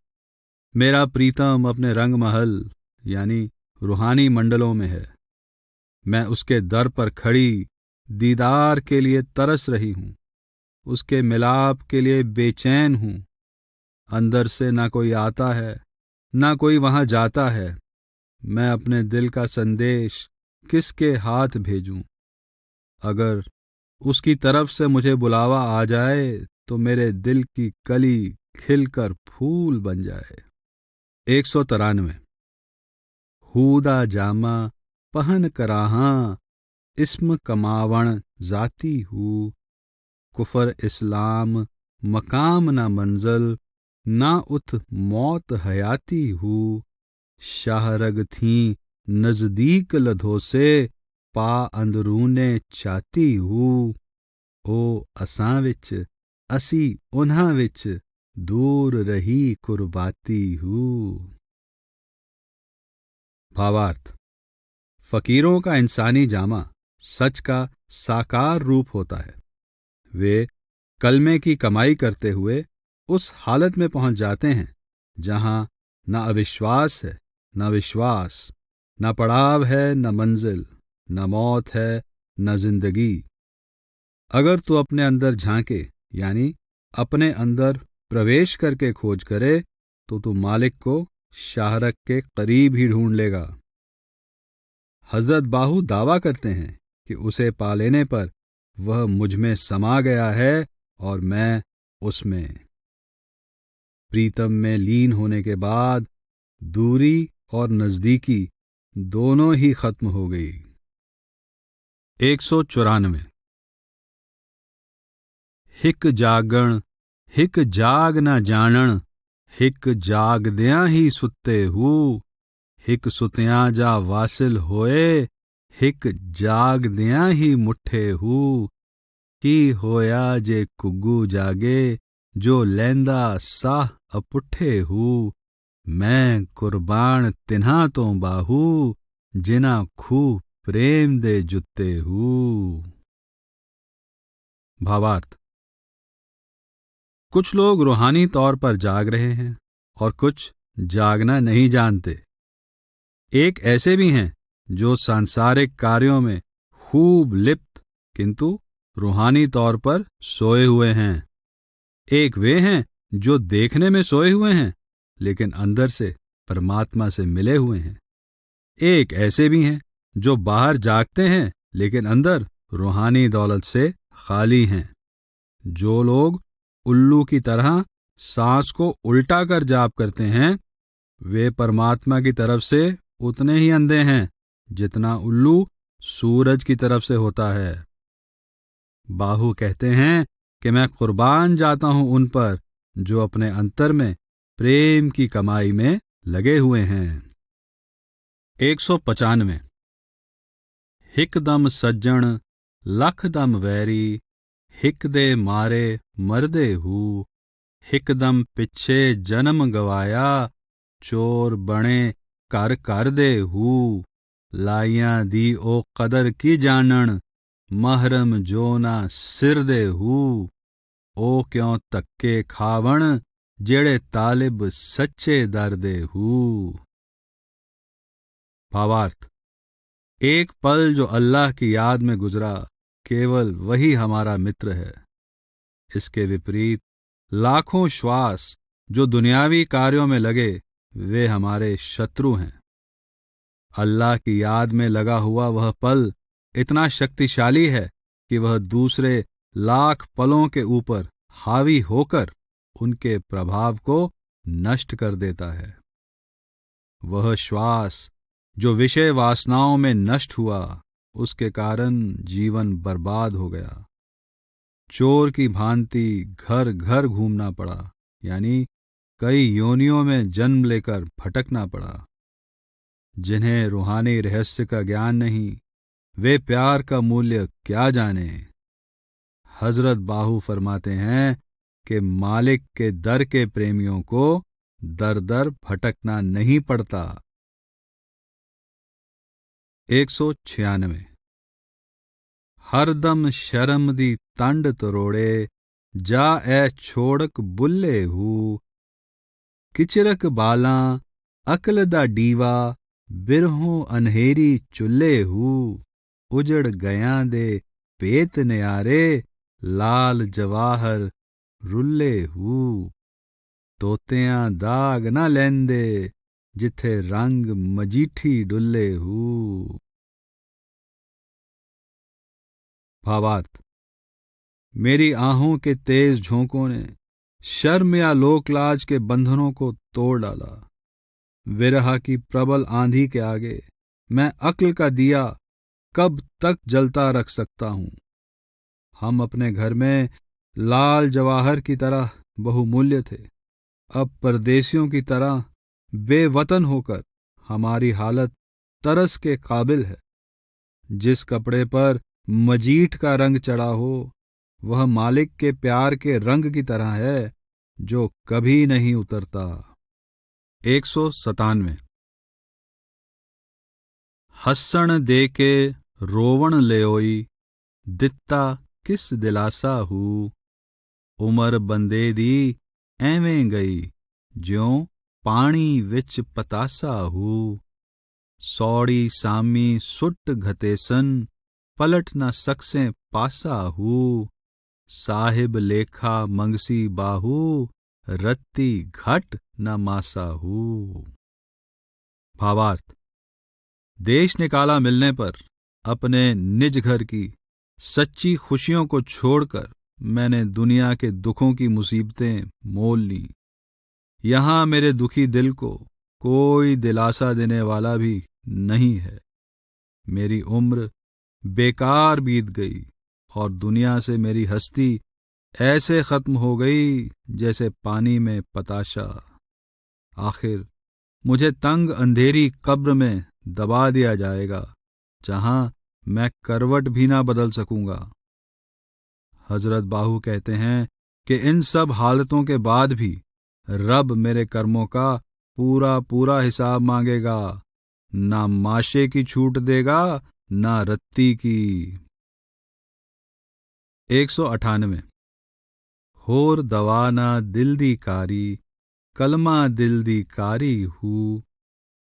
मेरा प्रीतम अपने रंग महल यानी रूहानी मंडलों में है। मैं उसके दर पर खड़ी दीदार के लिए तरस रही हूं, उसके मिलाप के लिए बेचैन हूं। अंदर से ना कोई आता है ना कोई वहां जाता है। मैं अपने दिल का संदेश किसके हाथ भेजूं। अगर उसकी तरफ से मुझे बुलावा आ जाए तो मेरे दिल की कली खिलकर फूल बन जाए। 193 हूदा जामा पहन कराहा, इस्म कमावण जाती हूँ, कुफर इस्लाम मकाम ना मंजल, ना उत मौत हयाती हूँ, शाहरग थी नजदीक लधो से, पा अंदरूने चाहती हूँ, ओ असां विच असी उन्हां विच, दूर रही कुर्बाती हूँ। भावार्थ। फकीरों का इंसानी जामा सच का साकार रूप होता है। वे कलमे की कमाई करते हुए उस हालत में पहुंच जाते हैं जहां न अविश्वास है न विश्वास, न पड़ाव है न मंजिल, न मौत है न जिंदगी। अगर तू अपने अंदर झांके यानी अपने अंदर प्रवेश करके खोज करे तो तू मालिक को शाहरग के करीब ही ढूंढ लेगा। हजरत बाहू दावा करते हैं कि उसे पा लेने पर वह मुझ में समा गया है और मैं उसमें। प्रीतम में लीन होने के बाद दूरी और नजदीकी दोनों ही खत्म हो गई। 194 हिक जागण हिक जाग न जानन, हिक जागदियां ही सुत्ते हूँ, हिक सुत्यां जा वासिल होए, हिक जागदियां ही मुठे हूँ, की होया जे कुग्गू जागे, जो लैंदा साह अपुठे हूँ, मैं कुर्बान तिन्हां तो बाहू, जिना खूह प्रेम दे जुत्ते हूँ। भावार्थ। कुछ लोग रूहानी तौर पर जाग रहे हैं और कुछ जागना नहीं जानते। एक ऐसे भी हैं जो सांसारिक कार्यों में खूब लिप्त किंतु रूहानी तौर पर सोए हुए हैं। एक वे हैं जो देखने में सोए हुए हैं लेकिन अंदर से परमात्मा से मिले हुए हैं। एक ऐसे भी हैं जो बाहर जागते हैं लेकिन अंदर रूहानी दौलत से खाली हैं। जो लोग उल्लू की तरह सांस को उल्टा कर जाप करते हैं वे परमात्मा की तरफ से उतने ही अंधे हैं जितना उल्लू सूरज की तरफ से होता है। बाहु कहते हैं कि मैं कुर्बान जाता हूं उन पर जो अपने अंतर में प्रेम की कमाई में लगे हुए हैं। 195। हिकदम सज्जन लखदम वैरी, हिक दे मारे मरदे हू, हिकदम पिछे जन्म गवाया, चोर बणे कर कर दे हू, लाइयां दी ओ कदर की जानन, महरम जो ना सिर दे हू, ओ क्यों तक्के खावण, जेड़े तालिब सच्चे दर दे हू। भावार्थ, एक पल जो अल्लाह की याद में गुजरा केवल वही हमारा मित्र है। इसके विपरीत लाखों श्वास जो दुनियावी कार्यों में लगे वे हमारे शत्रु हैं। अल्लाह की याद में लगा हुआ वह पल इतना शक्तिशाली है कि वह दूसरे लाख पलों के ऊपर हावी होकर उनके प्रभाव को नष्ट कर देता है। वह श्वास जो विषय वासनाओं में नष्ट हुआ उसके कारण जीवन बर्बाद हो गया। चोर की भांति घर घर घूमना पड़ा, यानी कई योनियों में जन्म लेकर भटकना पड़ा। जिन्हें रूहानी रहस्य का ज्ञान नहीं वे प्यार का मूल्य क्या जाने। हजरत बाहू फरमाते हैं कि मालिक के दर के प्रेमियों को दर दर भटकना नहीं पड़ता। 196। हरदम शर्म दी तंड तरोड़े, जा ए छोड़क बुल्ले हू, किचरक बालां अकल दा डीवा, बिरहों अनहेरी चुल्ले हू, उजड़ गयां दे पेत न्यारे, लाल जवाहर रुल्ले हू, तोतियां दाग ना लैंदे, जिथे रंग मजीठी डुल्ले हू। भावार्थ, मेरी आहों के तेज झोंकों ने शर्म या लोकलाज के बंधनों को तोड़ डाला। विरह की प्रबल आंधी के आगे मैं अक्ल का दिया कब तक जलता रख सकता हूं। हम अपने घर में लाल जवाहर की तरह बहुमूल्य थे, अब परदेसियों की तरह बेवतन होकर हमारी हालत तरस के काबिल है। जिस कपड़े पर मजीठ का रंग चढ़ा हो वह मालिक के प्यार के रंग की तरह है जो कभी नहीं उतरता। 197। हस्सण दे के रोवण लेओई, दित्ता किस दिलासा हू, उमर बंदे दी एवें गई, ज्यों पानी विच पतासा हू, सौड़ी सामी सुट घतेसन, पलट न सकसें पासा हू, साहिब लेखा मंगसी बाहू, रत्ती घट न मासा हू। भावार्थ, देश निकाला मिलने पर अपने निज घर की सच्ची खुशियों को छोड़कर मैंने दुनिया के दुखों की मुसीबतें मोल ली। यहां मेरे दुखी दिल को कोई दिलासा देने वाला भी नहीं है। मेरी उम्र बेकार बीत गई और दुनिया से मेरी हस्ती ऐसे खत्म हो गई जैसे पानी में पताशा। आखिर मुझे तंग अंधेरी कब्र में दबा दिया जाएगा जहां मैं करवट भी ना बदल सकूंगा। हजरत बाहू कहते हैं कि इन सब हालतों के बाद भी रब मेरे कर्मों का पूरा पूरा हिसाब मांगेगा, ना माशे की छूट देगा ना रत्ती की। 198। होर दवाना दिल दी कारी, कलमा दिल दी कारी हू।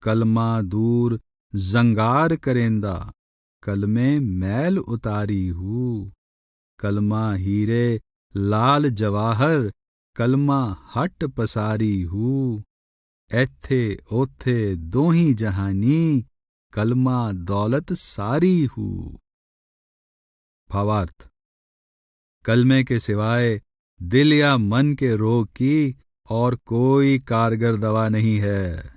कलमा दूर जंगार करेंदा, कलमे मैल उतारी हू। कलमा हीरे लाल जवाहर, कलमा हट पसारी हू। एथे ओथे दोही जहानी, कलमा दौलत सारी हू। भावार्थ: कलमे के सिवाय दिल या मन के रोग की और कोई कारगर दवा नहीं है।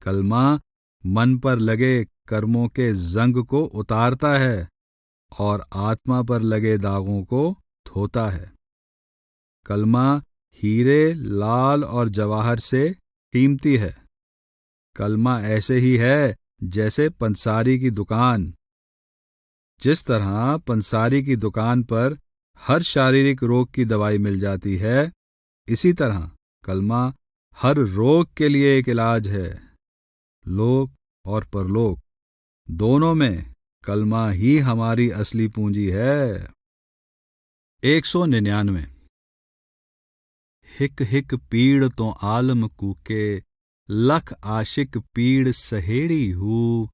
कलमा मन पर लगे कर्मों के जंग को उतारता है और आत्मा पर लगे दागों को धोता है। कलमा हीरे लाल और जवाहर से कीमती है। कलमा ऐसे ही है जैसे पंसारी की दुकान। जिस तरह पंसारी की दुकान पर हर शारीरिक रोग की दवाई मिल जाती है, इसी तरह कलमा हर रोग के लिए एक इलाज है। लोक और परलोक दोनों में कलमा ही हमारी असली पूंजी है। 199। हिक हिक पीड़ तो आलम कूके, लख आशिक पीड़ सहेड़ी हू।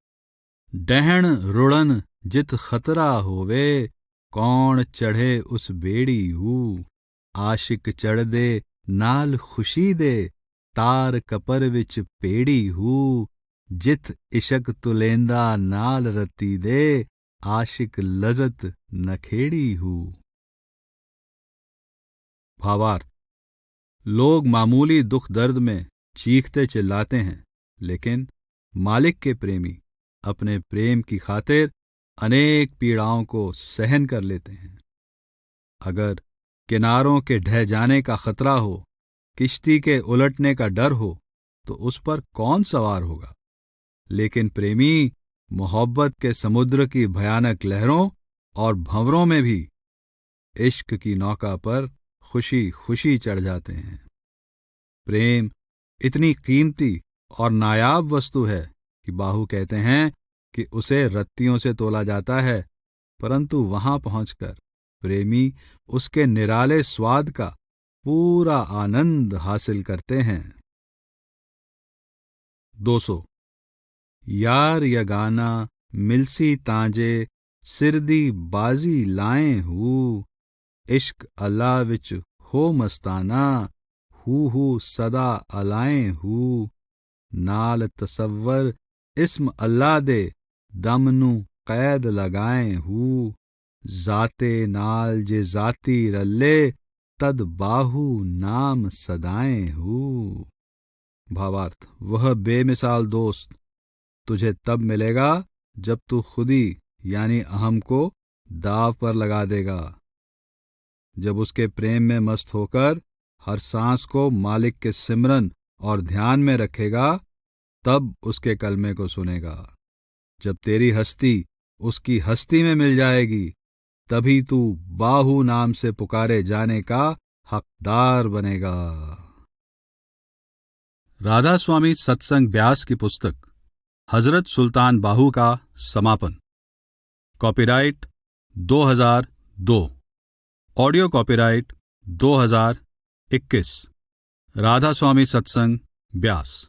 डहण रुड़न जित खतरा होवे, कौन चढ़े उस बेड़ी हू। आशिक चढ़ दे नाल खुशी दे, तार कपर विच पेड़ी हू। जित इशक तुलेंदा नाल रती दे, आशिक लजत नखेड़ी हू। भावार्थ: लोग मामूली दुख दर्द में चीखते चिल्लाते हैं, लेकिन मालिक के प्रेमी अपने प्रेम की खातिर अनेक पीड़ाओं को सहन कर लेते हैं। अगर किनारों के ढह जाने का खतरा हो, किश्ती के उलटने का डर हो, तो उस पर कौन सवार होगा। लेकिन प्रेमी मोहब्बत के समुद्र की भयानक लहरों और भंवरों में भी इश्क की नौका पर खुशी खुशी चढ़ जाते हैं। प्रेम इतनी कीमती और नायाब वस्तु है कि बाहु कहते हैं कि उसे रत्तियों से तोला जाता है, परंतु वहां पहुंचकर प्रेमी उसके निराले स्वाद का पूरा आनंद हासिल करते हैं। 200। यार यगाना मिलसी तांजे, सिरदी बाजी लाए हू। इश्क अल्लाह विच हो मस्ताना, हू सदा अलाए हू। नाल तसव्वर इस्म अल्लाह दे, दम नू कैद लगाए हू। जाते नाल जे जाती रले, तद बाहु नाम सदाए हू। भावार्थ: वह बेमिसाल दोस्त तुझे तब मिलेगा जब तू खुदी यानी अहम को दाव पर लगा देगा। जब उसके प्रेम में मस्त होकर हर सांस को मालिक के सिमरन और ध्यान में रखेगा, तब उसके कलमे को सुनेगा। जब तेरी हस्ती उसकी हस्ती में मिल जाएगी, तभी तू बाहु नाम से पुकारे जाने का हकदार बनेगा। राधा स्वामी सत्संग ब्यास की पुस्तक हजरत सुल्तान बाहू का समापन। Copyright 2002, audio copyright 2021। राधा स्वामी सत्संग ब्यास।